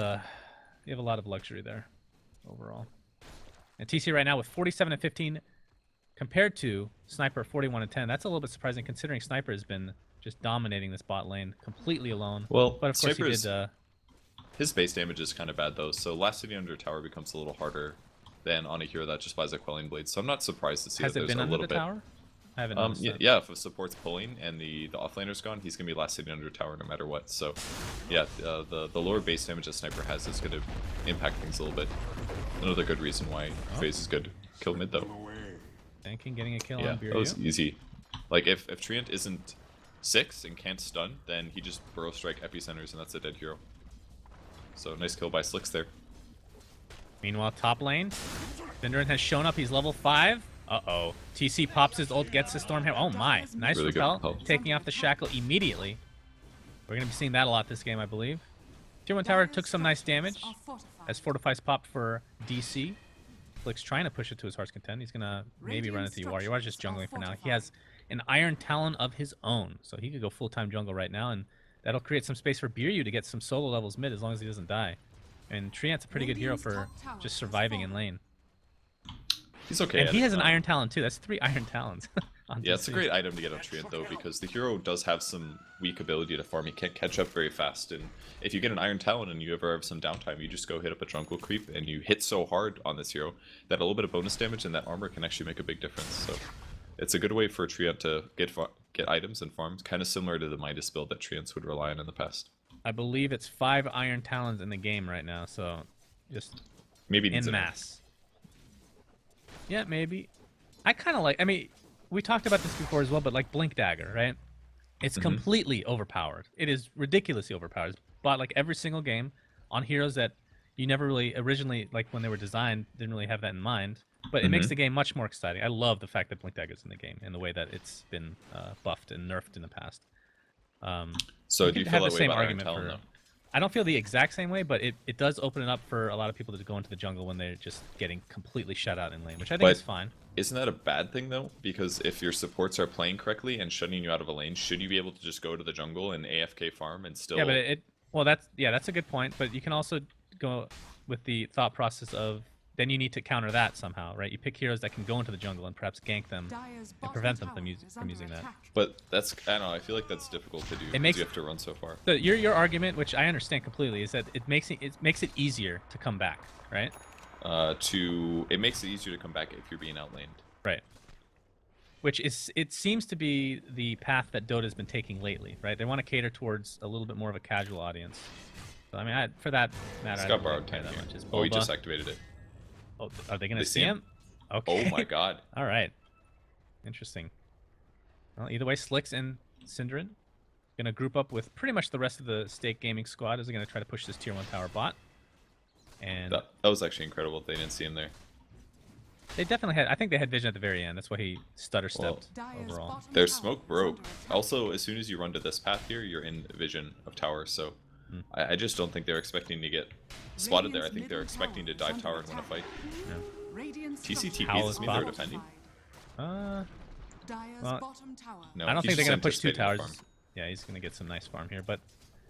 S1: of luxury there overall. And TC right now with 47 and 15 compared to Sniper 41 and 10. That's a little bit surprising considering Sniper has been just dominating this bot lane completely alone.
S2: Well,
S1: But of course
S2: Sniper's-
S1: he did
S2: His base damage is kind of bad though, so last city under tower becomes a little harder than on a hero that just buys a Quelling Blade. So I'm not surprised to see
S1: has
S2: that
S1: it
S2: there's
S1: been
S2: a
S1: under
S2: little
S1: the
S2: bit.
S1: tower? I haven't noticed that.
S2: Yeah, if the support's pulling and the offlaner's gone, he's gonna be last city under tower no matter what. So, yeah, the lower base damage that Sniper has is gonna impact things a little bit. Another good reason why phase is good. Kill mid though.
S1: Thanking getting a kill
S2: Yeah,
S1: on
S2: that was
S1: Biryu.
S2: easy. Like if Treant isn't 6 and can't stun, then he just burrow strike epicenters and that's a dead hero. So nice kill by Slicks there.
S1: Meanwhile, top lane, Vinderin has shown up. He's level 5. Uh-oh. TC pops his ult, gets the Stormhammer. Oh my. Nice
S2: Really good
S1: repel.
S2: repel.
S1: Taking off the shackle immediately. We're going to be seeing that a lot this game, I believe. Tier 1 tower took some nice damage
S4: Are fortified.
S1: as Fortify's popped for DC. Flick's trying to push it to his heart's content. He's going to maybe run into Yuar. Yuar's just jungling for now. He has an Iron Talon of his own, so he could go full-time jungle right now, and that'll create some space for Biryu to get some solo levels mid as long as he doesn't die. And Treant's a pretty good hero for just surviving in lane.
S2: He's okay.
S1: And
S2: at
S1: he
S2: it.
S1: has an Iron Talon too. That's 3 Iron Talons. on
S2: Yeah, it's a
S1: DC.
S2: great item to get on Treant though, because the hero does have some weak ability to farm. He can't catch up very fast, and if you get an Iron Talon and you ever have some downtime, you just go hit up a jungle creep, and you hit so hard on this hero that a little bit of bonus damage and that armor can actually make a big difference. So it's a good way for Treant to get items and farms, kind of similar to the Midas build that Treants would rely on in the past.
S1: I believe it's 5 Iron Talons in the game right now, so just
S2: Maybe needs
S1: in
S2: an
S1: mass. Yeah, maybe. I kind of like. I mean, we talked about this before as well, but like Blink Dagger, right? It's completely overpowered. It is ridiculously overpowered. It's bought like every single game on heroes that you never really originally, like when they were designed, didn't really have that in mind. But it makes the game much more exciting. I love the fact that Blink Dagger is in the game and the way that it's been buffed and nerfed in the past.
S2: So
S1: You
S2: do you
S1: could
S2: feel
S1: have
S2: that
S1: the
S2: way
S1: same
S2: about Iron
S1: argument
S2: Talon
S1: for-
S2: though?
S1: I don't feel the exact same way, but it does open it up for a lot of people to go into the jungle when they're just getting completely shut out in lane, which I think
S2: But-
S1: is fine.
S2: Isn't that a bad thing though? Because if your supports are playing correctly and shutting you out of a lane, should you be able to just go to the jungle and AFK farm and still?
S1: Yeah, but well, that's a good point. But you can also go with the thought process of then you need to counter that somehow, right? You pick heroes that can go into the jungle and perhaps gank them.
S4: Dire's
S1: and
S4: bottom
S1: prevent them
S4: tower
S1: from
S4: is
S1: from
S4: under
S1: using that.
S4: attack.
S2: But that's I don't know. I feel like that's difficult to do. Because
S1: makes-
S2: you have to run so far.
S1: So your argument, which I understand completely, is that it makes it easier to come back, right?
S2: It makes it easier to come back if you're being outlaned.
S1: Right. Which it seems to be the path that Dota's been taking lately, right? They want to cater towards a little bit more of a casual audience. So I mean, for that matter,
S2: It's
S1: I
S2: got
S1: don't
S2: borrowed
S1: really care
S2: time
S1: that
S2: here.
S1: much. Is
S2: Oh, he
S1: Boba-
S2: just activated it.
S1: Oh, are they gonna
S2: They
S1: see
S2: see him?
S1: him? Okay.
S2: Oh my god.
S1: All right. Interesting. Well, either way, Slicks and Synderen gonna group up with pretty much the rest of the Stake Gaming squad as they're gonna try to push this tier 1 tower bot. And
S2: That was actually incredible. They didn't see him there.
S1: they definitely had. I think they had vision at the very end. That's why he stutter
S2: Well,
S1: stepped
S4: Dire's
S1: overall.
S4: bottom
S2: Their
S4: tower
S2: smoke
S4: is
S2: broke.
S4: under attack.
S2: Also, as soon as you run to this path here, you're in vision of tower. So I just don't think they're expecting to get spotted there. I think they're expecting to dive tower and win a fight.
S4: Radiant's
S2: TC
S4: structures
S2: TP
S1: Howl
S2: this
S1: is
S2: means they're
S1: popped.
S2: defending.
S4: Dire's
S1: Well,
S4: bottom tower.
S2: No,
S1: I don't
S2: he's
S1: think they're
S2: just
S1: gonna push 2
S2: anticipating the
S1: towers.
S2: farm.
S1: Yeah, he's gonna get some nice farm here, but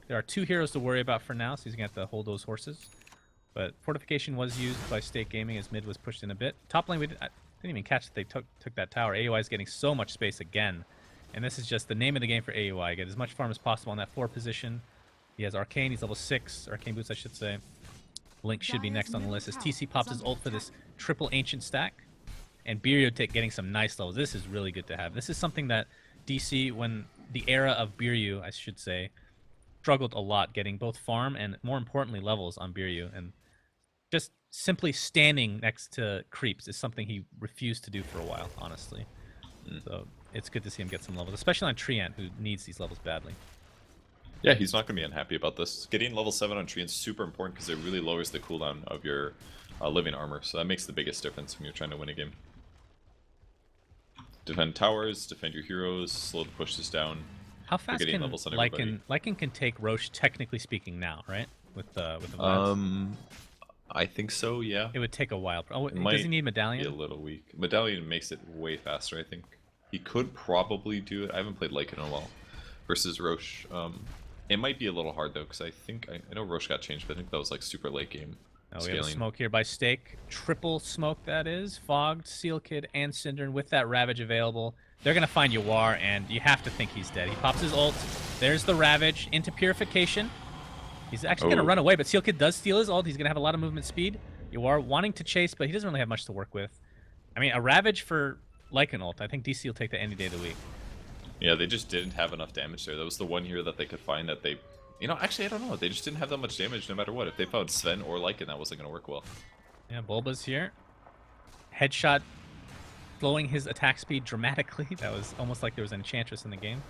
S1: there are 2 heroes to worry about for now, so he's gonna have to hold those horses. But fortification was used by Stake Gaming as mid was pushed in a bit. Top lane, I didn't even catch that they took that tower. AOI is getting so much space again, and this is just the name of the game for AOI. Get as much farm as possible on that 4 position. He has Arcane. He's level 6. Arcane boots, I should say. Link should be next on the list as TC pops his ult for this triple ancient stack. And Biryu getting some nice levels. This is really good to have. This is something that DC, when the era of Biryu, I should say, struggled a lot getting both farm and, more importantly, levels on Biryu. And just simply standing next to creeps is something he refused to do for a while, honestly. So it's good to see him get some levels, especially on Treant, who needs these levels badly.
S2: Yeah, he's not going to be unhappy about this. Getting level 7 on Treant is super important because it really lowers the cooldown of your living armor, so that makes the biggest difference when you're trying to win a game. Defend towers, defend your heroes, slow the pushes down.
S1: How fast
S2: getting
S1: can
S2: levels on everybody.
S1: Lycan can take Roche, technically speaking, now, right? With the Vlads?
S2: I think so, yeah.
S1: It would take a while. Oh,
S2: Might
S1: does he need
S2: Be a
S1: Medallion?
S2: little weak. Medallion makes it way faster, I think. He could probably do it. I haven't played Lycan in a while. Versus Roche. It might be a little hard, though, because I know Roche got changed, but I think that was like super late game.
S1: Oh, we have a smoke here by Stake. Triple smoke, that is. Fogged, Seal Kid, and Synderen with that Ravage available. They're going to find Yawar, and you have to think he's dead. He pops his ult. There's the Ravage into Purification. He's actually going to run away, but Seal Kid does steal his ult. He's going to have a lot of movement speed. Yawar wanting to chase, but he doesn't really have much to work with. I mean, a Ravage for Lycan ult. I think DC will take that any day of the week.
S2: Yeah, they just didn't have enough damage there. That was the one hero that they could find that they... You know, actually, I don't know. They just didn't have that much damage no matter what. If they found Sven or Lycan, that wasn't going to work well.
S1: Yeah, Bulba's here. Headshot slowing his attack speed dramatically. That was almost like there was an Enchantress in the game.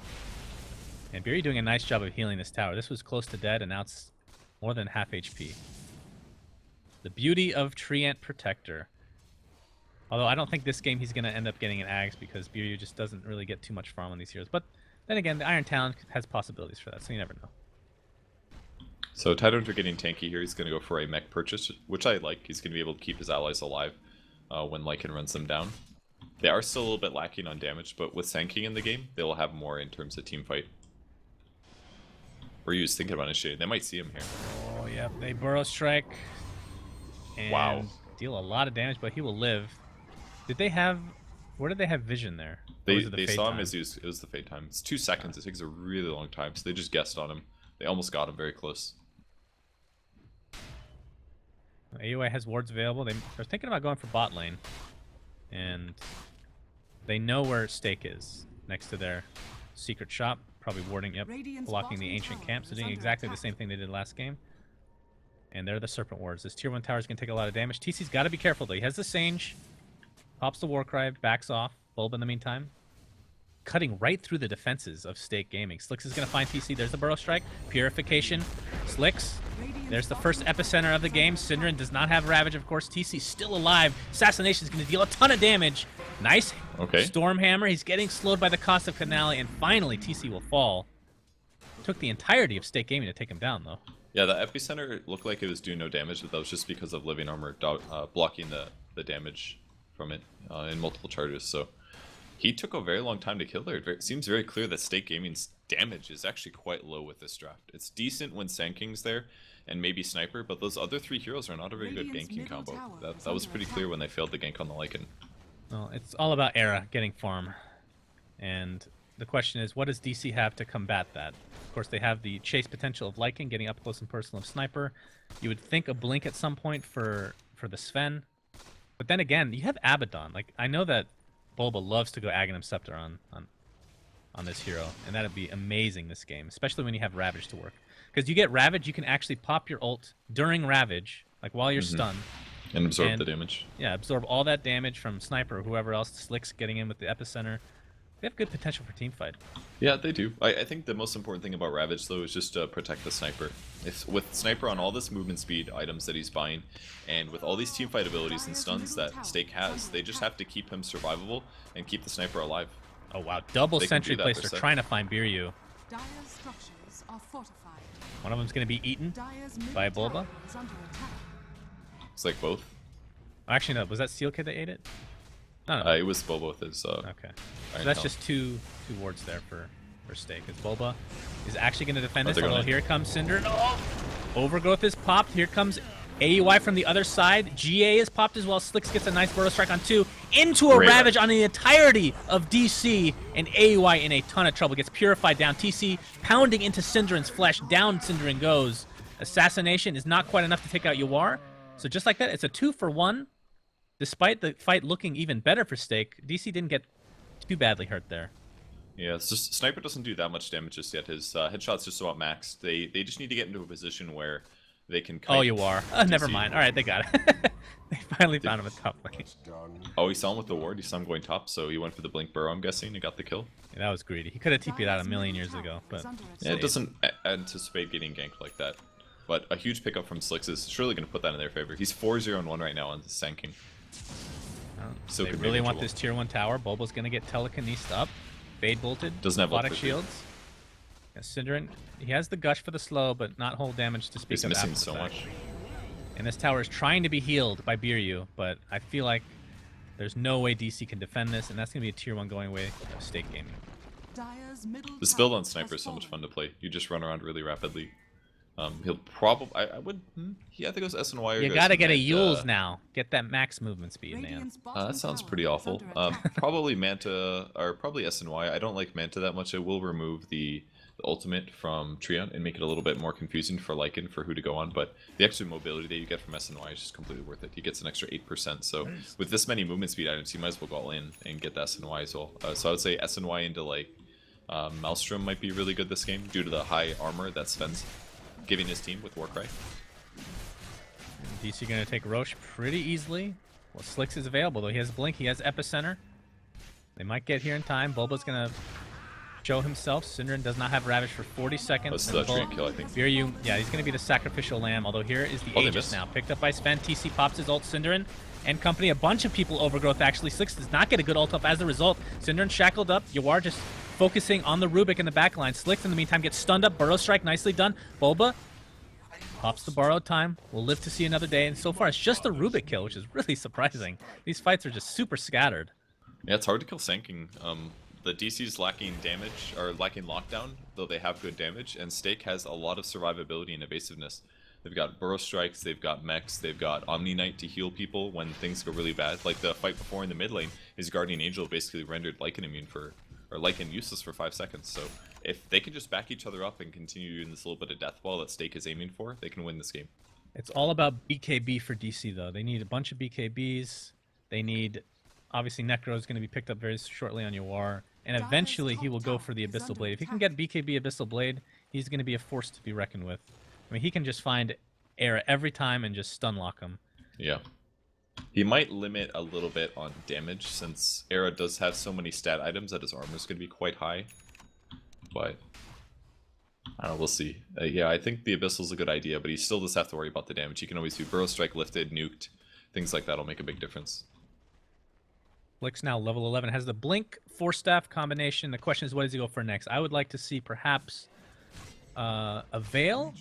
S1: And Beery doing a nice job of healing this tower. This was close to dead, and now it's more than half HP. The beauty of Treant Protector. Although I don't think this game he's going to end up getting an Axe because Beery just doesn't really get too much farm on these heroes. But then again, the Iron Talon has possibilities for that, so you never know.
S2: So Tidehunter getting tanky here. He's going to go for a mech purchase, which I like. He's going to be able to keep his allies alive when Lycan runs them down. They are still a little bit lacking on damage, but with Sand King in the game, they will have more in terms of team fight. Ryu's thinking about initiating. They might see him here.
S1: Oh, yeah. They Burrow Strike. And
S2: Wow.
S1: deal a lot of damage, but he will live. Did they have... Where did they have vision there?
S2: They saw him as it was the fade time. It's 2 seconds. It takes a really long time, so they just guessed on him. They almost got him very close.
S1: AUI has wards available. They're thinking about going for bot lane. And they know where Stake is. Next to their secret shop. Probably warding, yep, blocking the ancient camp. So doing exactly the same thing they did last game. And they're the Serpent Wards. This tier 1 tower is going to take a lot of damage. TC's got to be careful, though. He has the Sange. Pops the Warcry, backs off. Bulb in the meantime. Cutting right through the defenses of Stake Gaming. Slicks is going to find TC. There's the Burrow Strike. Purification. Slicks. There's the first epicenter of the game. Synderen does not have Ravage, of course. TC's still alive. Assassination is going to deal a ton of damage. Nice.
S2: Okay.
S1: Stormhammer. He's getting slowed by the cost of Canale, and finally TC will fall. Took the entirety of Stake Gaming to take him down, though.
S2: Yeah, the epicenter looked like it was doing no damage, but that was just because of living armor blocking the damage from it in multiple charges. So he took a very long time to kill there. It seems very clear that Stake Gaming's damage is actually quite low with this draft. It's decent when Sand King's there and maybe Sniper, but those other 3 heroes are not a very good ganking combo. That was pretty clear when they failed to gank on the Lycan.
S1: Well, it's all about era, getting farm. And the question is, what does DC have to combat that? Of course, they have the chase potential of Lycan, getting up close and personal of Sniper. You would think a Blink at some point for the Sven. But then again, you have Abaddon. Like, I know that Bulba loves to go Aghanim Scepter on this hero, and that'd be amazing this game, especially when you have Ravage to work. Because you get Ravage, you can actually pop your ult during Ravage, like while you're stunned.
S2: And absorb the damage.
S1: Yeah, absorb all that damage from Sniper or whoever else. Slicks getting in with the epicenter. They have good potential for teamfight.
S2: Yeah, they do. I think the most important thing about Ravage, though, is just to protect the Sniper. With Sniper on all this movement speed items that he's buying, and with all these teamfight abilities and stuns that Stake has, they just have to keep him survivable and keep the Sniper alive.
S1: Oh wow, double
S2: They can
S1: sentry
S2: do that,
S1: place.
S2: they're
S1: They're
S2: set.
S1: trying to find Biryu.
S4: Dire's structures are fortified.
S1: One of them's going to be eaten.
S4: Dire's
S1: By
S4: middle
S1: Bulba?
S4: tower is under attack.
S2: It's like both.
S1: Oh, actually, no. Was that Steel Kid that ate it? No.
S2: It was Boba with his.
S1: Okay. So
S2: Iron
S1: that's
S2: Talon.
S1: just two wards there for Stake. As Bulba is actually going to defend
S2: Oh,
S1: this.
S2: they're
S1: Although
S2: gonna-
S1: here comes Cinder. Oh! Overgrowth is popped. Here comes AUI from the other side. GA is popped as well. Slicks gets a nice Burrow Strike on 2. Into a
S2: Great.
S1: Ravage on the entirety of DC. And AUI in a ton of trouble. Gets purified down. TC pounding into Synderen's flesh. Down Synderen goes. Assassination is not quite enough to take out Yawar. So just like that, it's a 2-for-1. Despite the fight looking even better for Stake, DC didn't get too badly hurt there.
S2: Yeah, it's just Sniper doesn't do that much damage just yet. His headshot's just about maxed. They just need to get into a position where they can.
S1: Oh,
S2: kite
S1: you are. Never
S2: DC.
S1: mind. All right, they got it. They finally found him at top lane.
S2: Oh, he saw him with the ward. He saw him going top, so he went for the blink burrow, I'm guessing, and got the kill.
S1: Yeah, that was greedy. He could have TP'd out a million years ago, but
S2: Yeah, it doesn't anticipate getting ganked like that. But a huge pickup from Slicks is surely going to put that in their favor. He's 4-0-1 right now on the Sand King. So
S1: they
S2: could
S1: really
S2: be
S1: want
S2: reachable.
S1: this tier 1 tower. Bulba's going to get telekinesed up. Fade bolted.
S2: Doesn't have
S1: aquatic
S2: ult for
S1: shields. Yeah, Cinderin, he has the gush for the slow, but not whole damage to speak
S2: He's
S1: of
S2: missing
S1: after
S2: so
S1: the fact.
S2: much.
S1: And this tower is trying to be healed by Biryu, but I feel like there's no way DC can defend this, and that's going to be a tier 1 going away of Stake Gaming.
S2: This build on Sniper is so much fun to play. You just run around really rapidly. He'll probably... I would... Yeah, I think it was SNY or
S1: You got to get a Yules now. Get that max movement speed, man.
S2: that sounds pretty awful. Probably Manta, or probably SNY. I don't like Manta that much. I will remove the ultimate from Treant and make it a little bit more confusing for Lycan for who to go on, but the extra mobility that you get from SNY is just completely worth it. He gets an extra 8%, so with this many movement speed items, you might as well go all in and get the SNY as well. So I would say SNY into like Maelstrom might be really good this game due to the high armor that Sven's giving his team with Warcry.
S1: DC going to take Roche pretty easily. Well, Slicks is available, though. He has Blink, he has Epicenter. They might get here in time. Bulba's going to show himself. Synderen does not have Ravage for 40 seconds.
S2: That's the Treant kill, I think.
S1: Biryu, yeah, he's going to be the sacrificial lamb, although here is the
S2: Oh, they
S1: Aegis
S2: missed.
S1: now. Picked up by Sven. TC pops his ult. Synderen and company. A bunch of people overgrowth, actually. Slicks does not get a good ult up as a result. Synderen shackled up. Yawar just focusing on the Rubik in the back line. Slicks, in the meantime, gets stunned up. Burrow Strike, nicely done. Bulba pops the borrowed time. We'll live to see another day. And so far, it's just a Rubik kill, which is really surprising. These fights are just super scattered.
S2: Yeah, it's hard to kill Sand King. The DC's lacking damage, or lacking lockdown, though they have good damage, and Stake has a lot of survivability and evasiveness. They've got Burrow Strikes, they've got Mechs, they've got Omni Knight to heal people when things go really bad. Like the fight before in the mid lane, his Guardian Angel basically rendered Lycan immune for, or Lycan useless for 5 seconds. So if they can just back each other up and continue doing this little bit of death ball that Stake is aiming for, they can win this game.
S1: It's all about BKB for DC, though. They need a bunch of BKBs. They need... Obviously, Necro is going to be picked up very shortly on Yawar. And eventually, he will go for the Abyssal Blade. If he can get BKB Abyssal Blade, he's going to be a force to be reckoned with. I mean, he can just find Era every time and just stun lock him.
S2: Yeah. He might limit a little bit on damage, since Era does have so many stat items that his armor is going to be quite high. But... I don't know, we'll see. Yeah, I think the Abyssal's a good idea, but he still does have to worry about the damage. He can always do Burrow Strike lifted, nuked, things like that will make a big difference.
S1: Flick's now level 11, has the Blink, Force Staff combination. The question is, what does he go for next? I would like to see perhaps a Veil.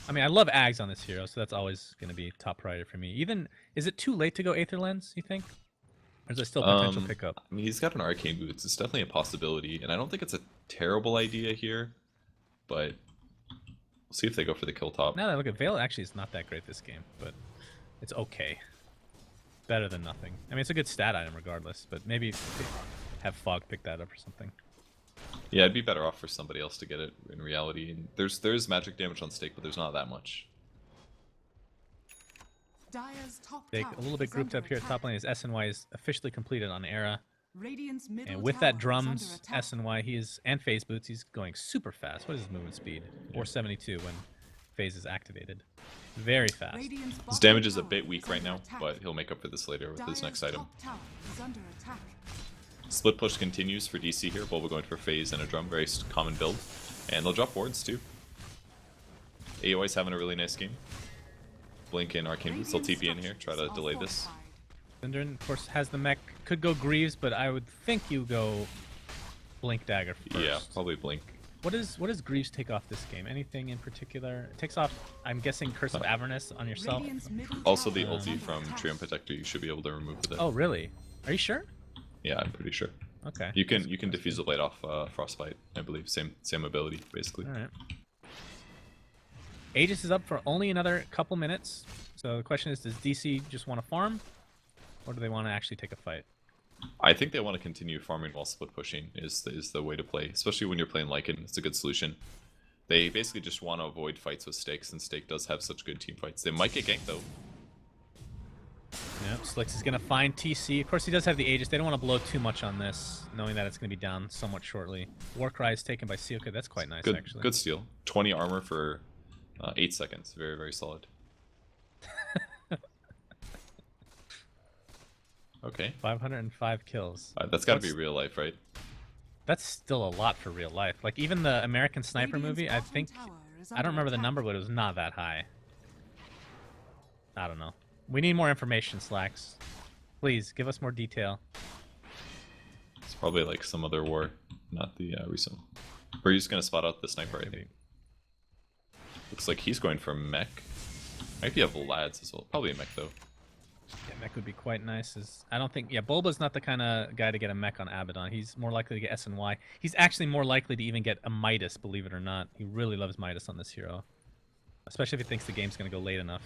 S1: I mean, I love Ags on this hero, so that's always going to be top priority for me. Even, is it too late to go Aether Lens, you think? Or is it still potential pickup?
S2: I mean, he's got an Arcane Boots. It's definitely a possibility, and I don't think it's a terrible idea here, but we'll see if they go for the kill top.
S1: Now that I look at Veil, actually, it's not that great this game, but it's okay. Better than nothing. I mean, it's a good stat item regardless, but maybe have Fog pick that up or something.
S2: Yeah, it'd be better off for somebody else to get it in reality. And there's magic damage on Stake, but there's not that much.
S1: Stake a little bit grouped up here at top lane. His SNY is officially completed on Era. And with that drums, SNY, he is, and Phase Boots, he's going super fast. What is his movement speed? 472 when Phase is activated. Very fast.
S2: His damage is a bit weak right now, but he'll make up for this later with his next item. Split push continues for DC here. Bulba going for Phase and a drum, very common build. And they'll drop wards too. AOI's having a really nice game. Blink and Arcane Boots, they'll TP in here, try to delay this.
S1: Synderen, of course, has the mech. Could go Greaves, but I would think you go Blink Dagger first.
S2: Yeah, probably Blink.
S1: What does Greaves take off this game? Anything in particular? It takes off, I'm guessing, Curse of Avernus on yourself.
S2: Also the ulti from Treant Protector you should be able to remove with it.
S1: Oh, really? Are you sure?
S2: Yeah, I'm pretty sure.
S1: Okay.
S2: You can defuse the blade off Frostbite, I believe. Same ability, basically.
S1: All right. Aegis is up for only another couple minutes. So the question is, does DC just want to farm? Or do they want to actually take a fight?
S2: I think they want to continue farming while split pushing is the way to play, especially when you're playing Lycan. It's a good solution. They basically just want to avoid fights with Stake, since Stake does have such good team fights. They might get ganked though.
S1: Yep, Slicks is going to find TC. Of course, he does have the Aegis. They don't want to blow too much on this, knowing that it's going to be down somewhat shortly. Warcry is taken by Sioka. That's quite nice, actually.
S2: Good steal. 20 armor for 8 seconds. Very, very solid. Okay.
S1: 505 kills.
S2: That's got to be
S1: That's-
S2: real life, right?
S1: That's still a lot for real life. Like even the American Sniper
S4: Radiant's
S1: movie, I
S4: bottom
S1: think
S4: tower is
S1: I don't
S4: under
S1: remember the
S4: attack.
S1: number, but it was not that high. I don't know. We need more information, Slacks. Please give us more detail.
S2: It's probably like some other war, not the recent one. We're just gonna spot out the sniper. I think. Looks like he's going for mech. Might be a lads as well. Probably a mech though.
S1: Yeah, mech would be quite nice. I don't think. Yeah, Bulba's not the kind of guy to get a mech on Abaddon. He's more likely to get S and Y. He's actually more likely to even get a Midas, believe it or not. He really loves Midas on this hero, especially if he thinks the game's gonna go late enough.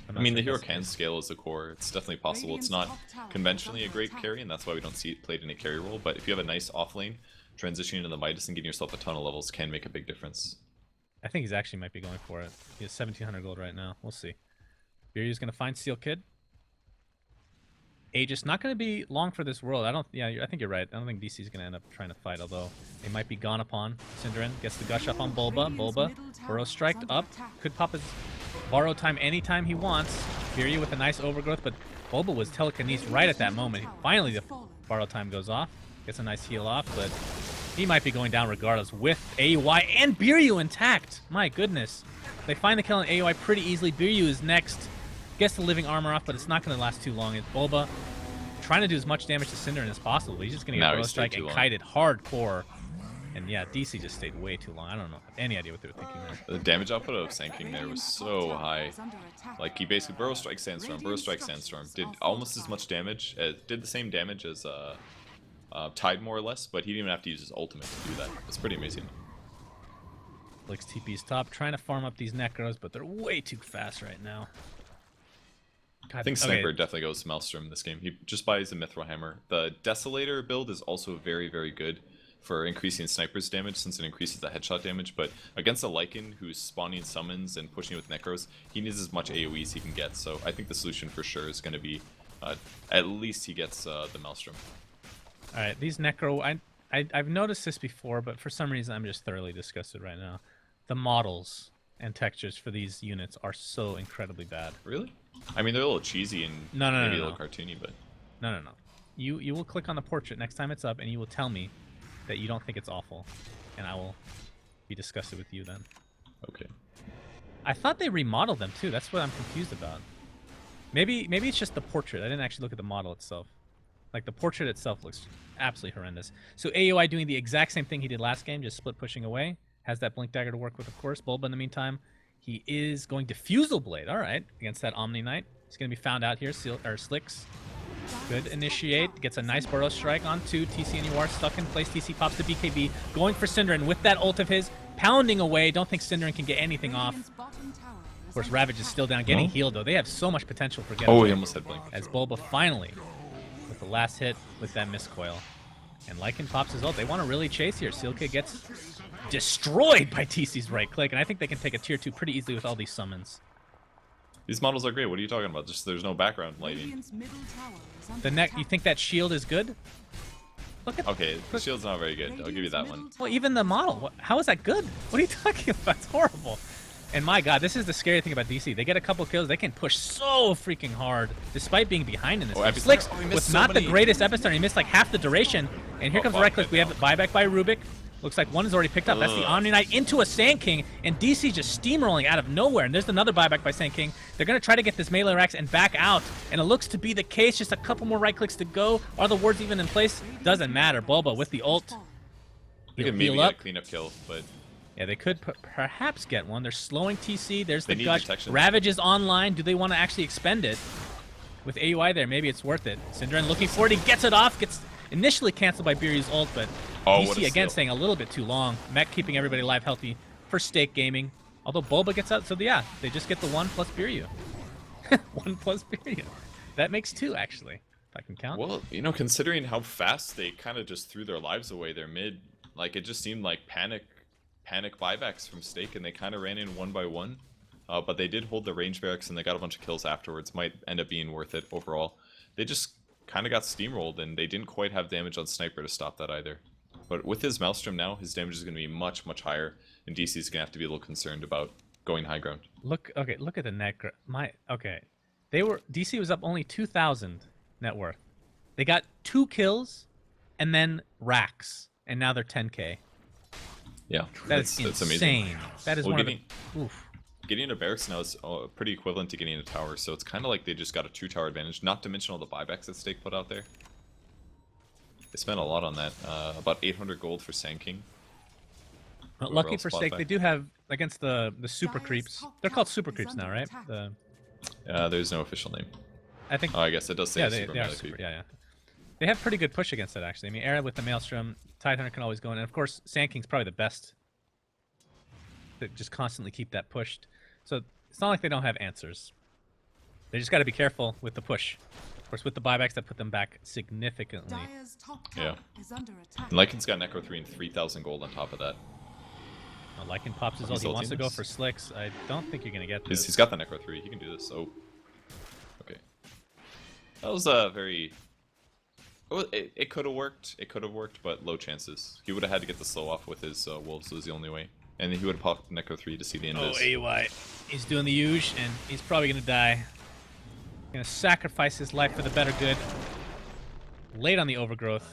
S1: I'm
S2: I
S1: not
S2: mean,
S1: sure
S2: the
S1: if
S2: hero
S1: that's the
S2: can
S1: case.
S2: scale as a core. It's definitely possible. It's not conventionally a great carry, and that's why we don't see it played in a carry role. But if you have a nice off lane, transitioning into the Midas and getting yourself a ton of levels can make a big difference.
S1: I think he's actually might be going for it. He has 1,700 gold right now. We'll see. Biryu's gonna find Steel Kid. Aegis not going to be long for this world. I think you're right. I don't think DC's going to end up trying to fight, although they might be gone upon. Synderen gets the gush up on Bulba. Bulba, Burrow striked up. Could pop his borrow time anytime he wants. Biryu with a nice overgrowth, but Bulba was telekinesis right at that moment. Finally, the borrow time goes off. Gets a nice heal off, but he might be going down regardless with AUI and Biryu intact. My goodness. They find the kill on AUI pretty easily. Biryu is next. Gets the living armor off, but it's not going to last too long. It's Bulba trying to do as much damage to Synderen as possible. He's just going to get
S2: Now
S1: a
S2: he
S1: Burrow
S2: stayed
S1: Strike and
S2: too long.
S1: kited hardcore. And yeah, DC just stayed way too long. I don't know. Any idea what they were thinking there.
S2: The damage output of Sanking there was so high. Like, he basically Burrow Strike Sandstorm, Burrow Strike Sandstorm. Did almost as much damage, did the same damage as Tide more or less, but he didn't even have to use his ultimate to do that. It's pretty amazing.
S1: Flicks TP's top, trying to farm up these Necros, but they're way too fast right now. God,
S2: I think
S1: okay.
S2: Sniper definitely goes to Maelstrom in this game. He just buys a Mithril Hammer. The Desolator build is also very, very good for increasing Sniper's damage since it increases the headshot damage, but against a Lycan who's spawning summons and pushing with Necros, he needs as much AoE as he can get, so I think the solution for sure is going to be at least he gets the Maelstrom.
S1: Alright, these Necro... I've noticed this before, but for some reason I'm just thoroughly disgusted right now. The models and textures for these units are so incredibly bad.
S2: Really? I mean, they're a little cheesy and
S1: No,
S2: maybe a little cartoony, but...
S1: No. You will click on the portrait next time it's up, and you will tell me that you don't think it's awful, and I will be disgusted with you then.
S2: Okay.
S1: I thought they remodeled them too. That's what I'm confused about. Maybe it's just the portrait. I didn't actually look at the model itself. Like, the portrait itself looks absolutely horrendous. So AOI doing the exact same thing he did last game, just split pushing away. Has that Blink Dagger to work with, of course. Bulba in the meantime, he is going Diffusal Blade. All right, against that Omni Knight. He's going to be found out here. Slicks. Good initiate. Gets a nice Burrow Strike on 2. TC and UR stuck in place. TC pops the BKB. Going for Synderen with that ult of his. Pounding away. Don't think Synderen can get anything off. Of course, Ravage is still down. Getting healed, though. They have so much potential for getting.
S2: Oh, he almost had Blink.
S1: As Bulba finally, with the last hit with that miscoil. And Lycan pops his ult. They want to really chase here. Sealkid gets destroyed by TC's right click. And I think they can take a tier 2 pretty easily with all these summons.
S2: These models are great. What are you talking about? Just there's no background lighting.
S1: You think that shield is good? Look at
S2: Okay, the shield's not very good. I'll give you that one.
S1: Well, even the model. How is that good? What are you talking about? It's horrible. And my god, this is the scary thing about DC. They get a couple kills, they can push so freaking hard, despite being behind in this.
S2: Oh,
S1: Slicks
S2: oh, he missed
S1: was
S2: so
S1: not
S2: many.
S1: the greatest Epicenter. He missed like half the duration. And here
S2: Oh,
S1: comes the
S2: fuck
S1: right click.
S2: it
S1: We have
S2: now.
S1: the buyback by Rubik. Looks like one is already picked up. That's the
S2: Ugh.
S1: Omni Knight into a Sand King, and DC just steamrolling out of nowhere. And there's another buyback by Sand King. They're going to try to get this melee racks and back out, and it looks to be the case. Just a couple more right clicks to go. Are the wards even in place? Doesn't matter. Bulba with the ult.
S2: We
S1: He'll
S2: can maybe
S1: heal
S2: get
S1: up.
S2: a cleanup kill, but
S1: Yeah, they could perhaps get one. They're slowing TC. There's the
S2: They need
S1: gush.
S2: detection.
S1: Ravage is online. Do they want to actually expend it? With AUI there, maybe it's worth it. Synderen looking for it. He gets it off. Gets initially canceled by Biryu's ult, but
S2: Oh, what
S1: DC
S2: a
S1: again
S2: steal.
S1: staying a little bit too long. Mech keeping everybody alive, healthy for stake gaming. Although Bulba gets out, so yeah, they just get the 1 plus Biryu. 1 plus Biryu. That makes 2, actually, if I can count.
S2: well, you know, considering how fast they kind of just threw their lives away, their mid, like it just seemed like panic buybacks from stake, and they kind of ran in one by one. But they did hold the range barracks, and they got a bunch of kills afterwards. Might end up being worth it overall. They just kind of got steamrolled, and they didn't quite have damage on Sniper to stop that either. But with his Maelstrom now, his damage is going to be much, much higher, and DC's going to have to be a little concerned about going high ground.
S1: Look at the net. DC was up only 2,000 net worth They got 2 kills and then racks, and now they're 10k.
S2: Yeah,
S1: That is
S2: that's
S1: insane.
S2: amazing.
S1: That is
S2: Well,
S1: one of the... Oof.
S2: Getting into barracks now is pretty equivalent to getting into tower, so it's kind of like they just got a 2-tower advantage, not to mention all the buybacks that Stake put out there. They spent a lot on that. About 800 gold for Sand King.
S1: Well,
S2: Whoever
S1: lucky
S2: else
S1: for
S2: bought
S1: Stake,
S2: back.
S1: they do have, against the super creeps, they're called super creeps now, right?
S2: There's no official name.
S1: I think...
S2: Oh, I guess it does say
S1: yeah,
S2: super
S1: they are
S2: melee
S1: super,
S2: creep.
S1: yeah. They have pretty good push against it, actually. I mean, Era with the Maelstrom, Tidehunter can always go in, and of course, Sand King's probably the best to just constantly keep that pushed. So it's not like they don't have answers. They just got to be careful with the push. Of course, with the buybacks, that put them back significantly.
S4: Dire's top
S2: Yeah.
S4: tower is under attack.
S2: And Lycan's got Necro 3 and 3,000 gold on top of that.
S1: Lycan pops his
S2: He's
S1: ult. He wants to
S2: ulting
S1: go
S2: this.
S1: for Slicks. I don't think you're going to get this.
S2: He's got the Necro 3. He can do this. Oh. Okay. That was very... It could have worked. It could have worked, but low chances. He would have had to get the slow off with his Wolves. Was the only way. And then he would have popped Necro 3 to see the end
S1: Oh,
S2: of this.
S1: AUI. He's doing the huge, and he's probably going to die. Going to sacrifice his life for the better good. Late on the overgrowth.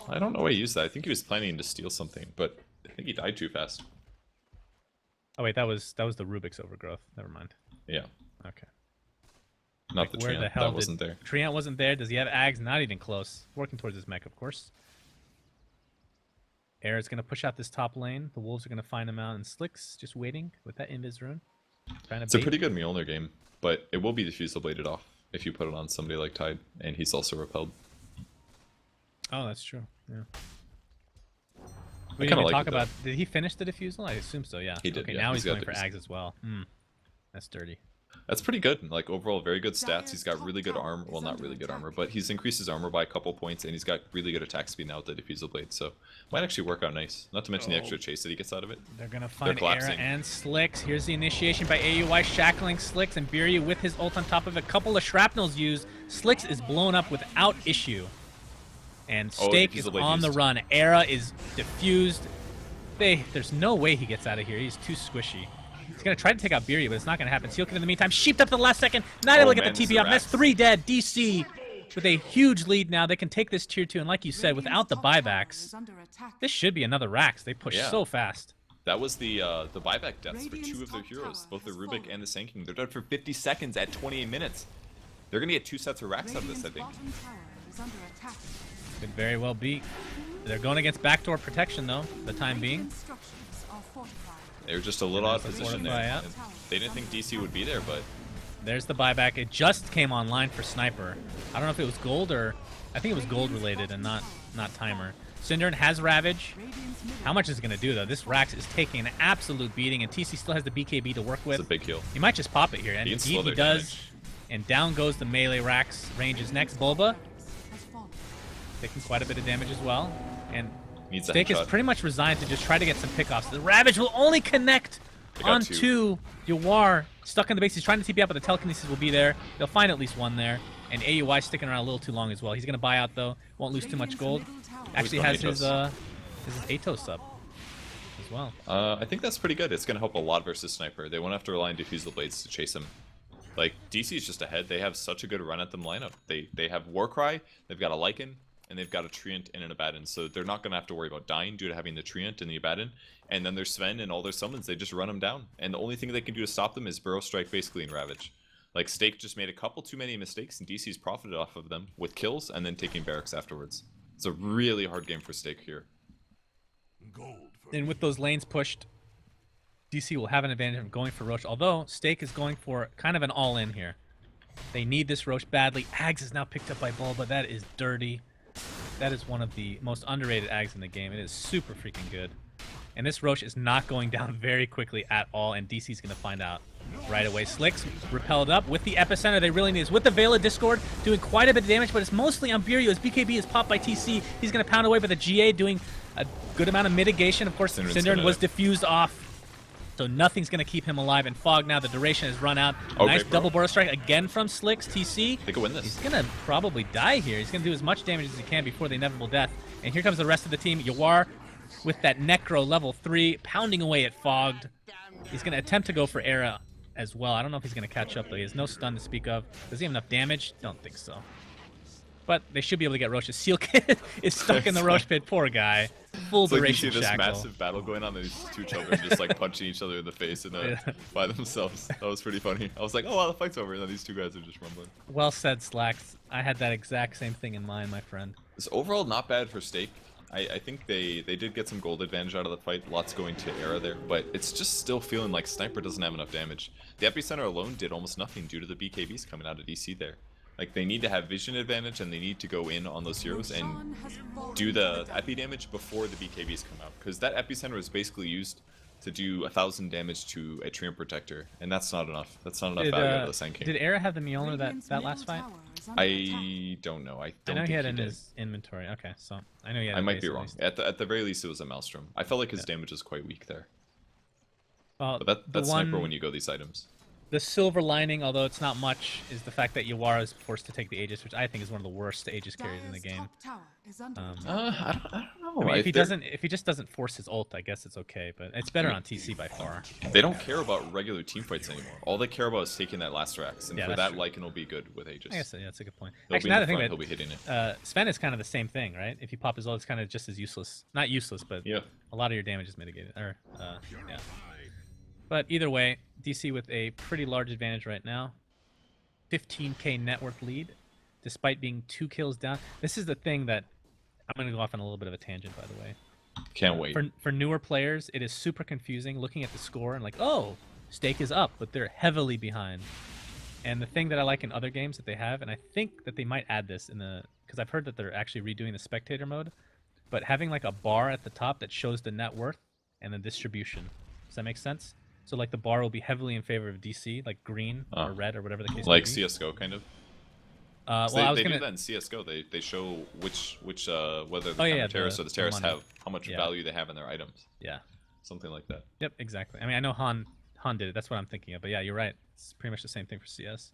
S2: I don't know why he used that. I think he was planning to steal something, but I think he died too fast.
S1: Oh, wait, that was the Rubik's overgrowth. Never mind.
S2: Yeah.
S1: Okay.
S2: Not the
S1: Where the
S2: Treant.
S1: hell
S2: That wasn't there.
S1: Treant wasn't there. Does he have Ags? Not even close. Working towards his mech, of course. Era's going to push out this top lane. The Wolves are going to find him out. And Slick's just waiting with that Invis rune. Trying to
S2: It's a
S1: bait.
S2: pretty good Mjolnir game, but it will be diffusal bladed off if you put it on somebody like Tide, and he's also repelled.
S1: Oh, that's true. Yeah.
S2: I
S1: We didn't
S2: kinda
S1: even
S2: like
S1: talk
S2: it, though.
S1: about... Did he finish the diffusal? I assume so, yeah.
S2: He did,
S1: Okay,
S2: yeah.
S1: now
S2: He's
S1: he's
S2: got
S1: going for
S2: diffusal.
S1: Ags as well. That's dirty.
S2: That's pretty good. Like, overall, very good stats. He's got really good armor. Well, not really good armor, but he's increased his armor by a couple points, and he's got really good attack speed now with the diffusal blade, so might actually work out nice. Not to mention the extra chase that he gets out of it.
S1: They're going to find Era
S2: collapsing.
S1: and Slicks. Here's the initiation by AUI, shackling Slicks, and Biryu with his ult on top of it. A couple of shrapnels used. Slicks is blown up without issue. And
S2: Oh,
S1: Stake is
S2: diffusal blade
S1: on the
S2: used.
S1: run. Era is diffused. There's no way he gets out of here. He's too squishy. He's going to try to take out Biryu, but it's not going to happen. Sealkin in the meantime, sheeped up to the last second. Not able to get
S2: man,
S1: the
S2: this
S1: TP
S2: is
S1: off. That's
S2: Rax.
S1: 3 dead. DC with a huge lead now. They can take this tier 2, and like you said, without the buybacks, this should be another Rax. They push
S2: Yeah.
S1: so fast.
S2: That was the buyback deaths for 2 of their heroes, both the Rubik and the Sand King. They're dead for 50 seconds at 28 minutes. They're going to get 2 sets of racks out of this, I think.
S1: Could very well be. They're going against backdoor protection, though, for the time being.
S2: They were just a little out of
S1: There's the
S2: position
S1: fortify
S2: there.
S1: out.
S2: And they didn't think DC would be there, but
S1: There's the buyback. It just came online for Sniper. I don't know if it was gold or... I think it was gold related and not timer. Synderen has Ravage. How much is it going to do, though? This Rax is taking an absolute beating, and TC still has the BKB to work with.
S2: it's a big kill.
S1: He might just pop it here, and
S2: He can
S1: indeed
S2: slow
S1: he
S2: their
S1: does.
S2: damage.
S1: And down goes the melee Rax. Ranges next. Bulba taking quite a bit of damage as well. And
S2: Needs a
S1: Stake is
S2: headshot.
S1: pretty much resigned to just try to get some pickoffs. The Ravage will only connect
S2: They got
S1: onto Yawar. Stuck in the base. He's trying to TP out, but the telekinesis will be there. They'll find at least one there. And AUI sticking around a little too long as well. He's going to buy out, though. Won't lose too much gold. Actually
S2: going
S1: has his Atos up as well.
S2: I think that's pretty good. It's going to help a lot versus Sniper. They won't have to rely on Diffusal Blades to chase him. Like, DC is just ahead. They have such a good run at them lineup. They have Warcry, they've got a Lycan, and they've got a Treant and an Abaddon. So they're not going to have to worry about dying due to having the Treant and the Abaddon. And then there's Sven and all their summons. They just run them down. And the only thing they can do to stop them is Burrow Strike, basically, and Ravage. Like, Stake just made a couple too many mistakes, and DC's profited off of them with kills and then taking barracks afterwards. It's a really hard game for Stake here.
S1: And with those lanes pushed, DC will have an advantage of going for Roche, although Stake is going for kind of an all-in here. They need this Roche badly. Ags is now picked up by Bulba. That is dirty. That is one of the most underrated Ags in the game. It is super freaking good. And this Roche is not going down very quickly at all, and DC's going to find out right away. Slicks repelled up with the epicenter they really need. Is with the Veil of Discord, doing quite a bit of damage, but it's mostly on Biryu as BKB is popped by TC. He's going to pound away, but the GA doing a good amount of mitigation. Of course,
S2: Synderen's
S1: Synderen
S2: gonna-
S1: was diffused off, so nothing's going to keep him alive. And Fog now, the duration has run out.
S2: Okay,
S1: Nice
S2: bro.
S1: double Burrow Strike again from Slicks. TC,
S2: They could win
S1: he's
S2: this.
S1: going to probably die here. He's going to do as much damage as he can before the inevitable death. And here comes the rest of the team. Yawar with that Necro level 3, pounding away at Fogged. He's going to attempt to go for Era as well. I don't know if he's going to catch up, though. He has no stun to speak of. Does he have enough damage? Don't think so. But they should be able to get Roche's Seal Kid is stuck in the Roche pit. Poor guy. Full
S2: It's like you
S1: duration
S2: see this
S1: shackle.
S2: massive battle going on, and these two children just like punching each other in the face and by themselves. That was pretty funny. I was like, oh, wow, the fight's over, and then these two guys are just rumbling.
S1: Well said, Slacks. I had that exact same thing in mind, my friend.
S2: It's overall not bad for Stake. I think they did get some gold advantage out of the fight. Lots going to Era there, but it's just still feeling like Sniper doesn't have enough damage. The Epicenter alone did almost nothing due to the BKBs coming out of DC there. Like, they need to have vision advantage, and they need to go in on those heroes and do the epi damage before the BKBs come out. Because that Epicenter is basically used to do 1,000 damage to a Treant Protector, and that's not enough. That's not enough value out of the Sand King.
S1: Did Era have the Mjolnir that last fight?
S2: I don't know. I
S1: know
S2: don't
S1: he
S2: think
S1: had
S2: he
S1: in
S2: did.
S1: his inventory. Okay, so I know he had.
S2: I
S1: a
S2: might
S1: base
S2: be
S1: at
S2: wrong.
S1: least.
S2: At the very least, it was a Maelstrom. I felt like his damage is quite weak there.
S1: Well,
S2: But that's
S1: the
S2: Sniper
S1: one,
S2: when you go these items.
S1: the silver lining, although it's not much, is the fact that Yawara is forced to take the Aegis, which I think is one of the worst Aegis carries in the game.
S2: I don't know.
S1: I mean, if he
S2: They're-
S1: if he just doesn't force his ult, I guess it's okay. But it's better on TC by far.
S2: They don't care about regular team fights anymore. All they care about is taking that last Rax, and
S1: Yeah,
S2: for
S1: that's
S2: that,
S1: true.
S2: Lycan will be good with Aegis.
S1: I guess yeah, that's a good point.
S2: He'll
S1: Actually,
S2: be
S1: now
S2: in
S1: that I
S2: the
S1: think
S2: front,
S1: of
S2: he'll be hitting it.
S1: Sven is kind of the same thing, right? If you pop his ult, it's kind of just as useless. Not useless, but
S2: Yeah.
S1: a lot of your damage is mitigated. Or yeah. But either way, DC with a pretty large advantage right now. 15k network lead, despite being 2 kills down. This is the thing that I'm going to go off on a little bit of a tangent, by the way.
S2: Can't wait.
S1: For newer players, it is super confusing looking at the score and like, oh, Stake is up, but they're heavily behind. And the thing that I like in other games that they have, and I think that they might add this in the, because I've heard that they're actually redoing the spectator mode, but having like a bar at the top that shows the net worth and the distribution. Does that make sense? So like the bar will be heavily in favor of DC, like green or red or whatever the case
S2: Like
S1: may be.
S2: CS:GO, kind of.
S1: Well,
S2: So they
S1: I was
S2: do
S1: gonna.
S2: that in CS:GO. They show which whether the
S1: Oh, yeah,
S2: counter terrorists
S1: the
S2: or the terrorists
S1: money.
S2: have how much
S1: Yeah.
S2: value they have in their items.
S1: Yeah.
S2: Something like that.
S1: Yep. Exactly. I mean, I know Han did it. That's what I'm thinking of. But yeah, you're right. It's pretty much the same thing for CS.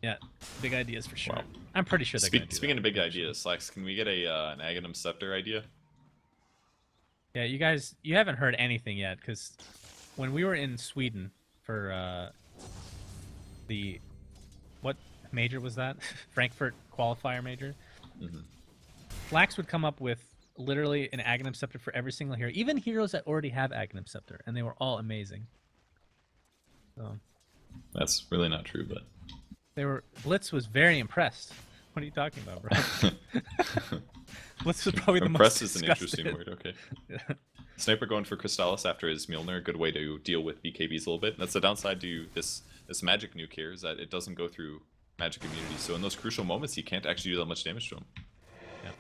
S1: Yeah. Big ideas for sure.
S2: Wow.
S1: I'm pretty sure they're gonna do
S2: Speaking
S1: that
S2: of big
S1: eventually.
S2: ideas, Slacks, can we get an Aghanim Scepter idea?
S1: Yeah, you guys, you haven't heard anything yet because when we were in Sweden for the what major was that? Frankfurt qualifier major. Flax would come up with literally an Aghanim Scepter for every single hero, even heroes that already have Aghanim Scepter, and they were all amazing. So
S2: That's really not true, but
S1: they were. Blitz was very impressed. What are you talking about, bro? Blitz was probably the
S2: impressed
S1: most
S2: is an
S1: disgusted.
S2: interesting word. Okay. Sniper going for Crystallis after his Mjolnir, a good way to deal with BKBs a little bit. That's the downside to this magic nuke here, is that it doesn't go through magic immunity. So in those crucial moments, you can't actually do that much damage to him.
S1: Yeah.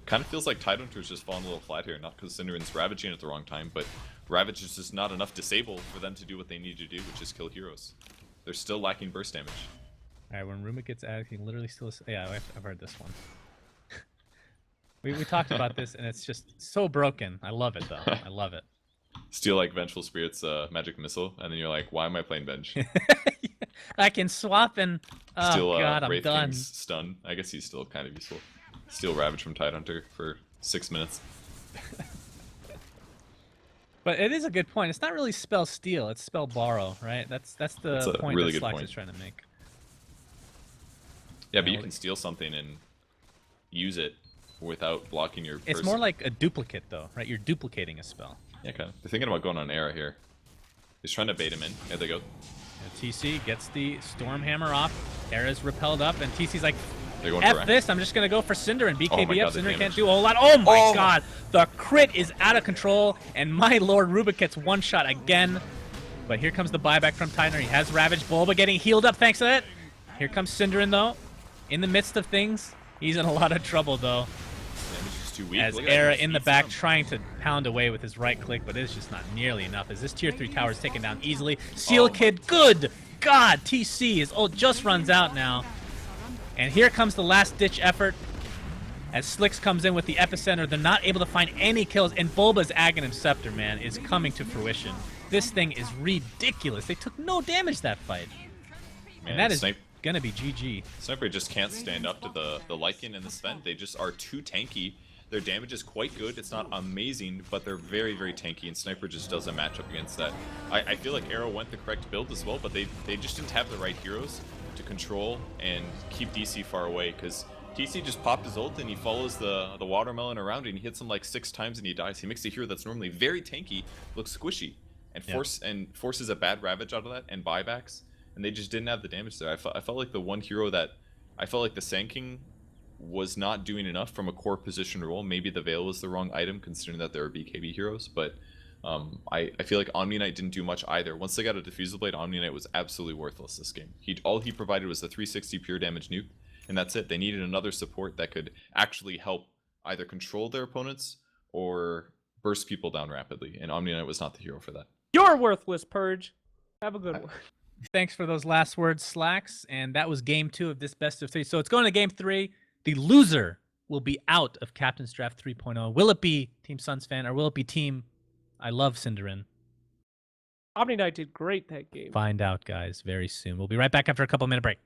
S2: Kind of feels like Tidehunter's just falling a little flat here, not because Cinderin's ravaging at the wrong time, but Ravage is just not enough disable for them to do what they need to do, which is kill heroes. They're still lacking burst damage.
S1: All right, when Rumik gets added, he can literally steal. Yeah, I've heard this one. we talked about this, and it's just so broken. I love it though. I love it.
S2: Steal like Vengeful Spirit's magic missile, and then you're like, why am I playing bench?
S1: I can swap and oh
S2: Steal
S1: god, I'm
S2: Wraith
S1: done.
S2: King's stun. I guess he's still kind of useful. Steal Ravage from Tidehunter for 6 minutes.
S1: But it is a good point. It's not really spell steal; it's spell borrow, right? That's the
S2: That's a
S1: point
S2: really
S1: that
S2: good
S1: Slax
S2: point.
S1: is trying to make.
S2: Yeah, but you
S1: well,
S2: can steal something and use it without blocking your
S1: It's
S2: person.
S1: more like a duplicate, though, right? You're duplicating a spell.
S2: Yeah, kind of. They're thinking about going on Era here. He's trying to bait him in. There they go.
S1: TC gets the Storm Hammer off. Era's repelled up, and TC's like,
S2: They're going for
S1: F
S2: Rack.
S1: this, I'm just going to go for Cinder and
S2: Oh my
S1: BKB
S2: God,
S1: up.
S2: the
S1: Cinder can't
S2: damage.
S1: do a whole lot. Oh my
S2: Oh.
S1: god! The crit is out of control, and my lord, Rubik gets one shot again. But here comes the buyback from Tyner. He has Ravage. Bulba getting healed up thanks to that. Here comes Cinderin, though. In the midst of things, he's in a lot of trouble, though.
S2: Damage is too weak.
S1: As
S2: Look at that,
S1: Era
S2: he
S1: in the
S2: eats
S1: back
S2: them.
S1: trying to pound away with his right click, but it's just not nearly enough as this tier 3 tower is taken down easily. Seal
S2: Oh my
S1: Kid, good God, TC, his ult just runs out now. And here comes the last ditch effort as Slicks comes in with the epicenter. They're not able to find any kills, and Bulba's Aghanim Scepter, man, is coming to fruition. This thing is ridiculous. They took no damage that fight.
S2: Man,
S1: And that is
S2: Snipe-
S1: gonna be GG.
S2: Sniper just can't stand up to the Lycan and the Sven. They just are too tanky. Their damage is quite good. It's not amazing, but they're very, very tanky, and Sniper just doesn't match up against that. I feel like Arrow went the correct build as well, but they just didn't have the right heroes to control and keep DC far away, because TC just popped his ult and he follows the watermelon around and he hits him like 6 times and he dies. He makes a hero that's normally very tanky look squishy and forces a bad Ravage out of that and buybacks, and they just didn't have the damage there. I felt like the one hero that I felt like the Sand King was not doing enough from a core position role. Maybe the Veil was the wrong item considering that there are BKB heroes, but I feel like Omni Knight didn't do much either. Once they got a Diffusal Blade, Omni Knight was absolutely worthless this game. All he provided was the 360 pure damage nuke, and that's it. They needed another support that could actually help either control their opponents or burst people down rapidly, and Omni Knight was not the hero for that.
S3: You're worthless, Purge. Have a good one.
S1: Thanks for those last words, Slacks. And that was game 2 of this best of 3. So it's going to game 3. The loser will be out of Captain's Draft 3.0. Will it be Team Suns fan or will it be Team I Love Cinderin?
S3: Omni Knight did great that game.
S1: Find out, guys, very soon. We'll be right back after a couple-minute break.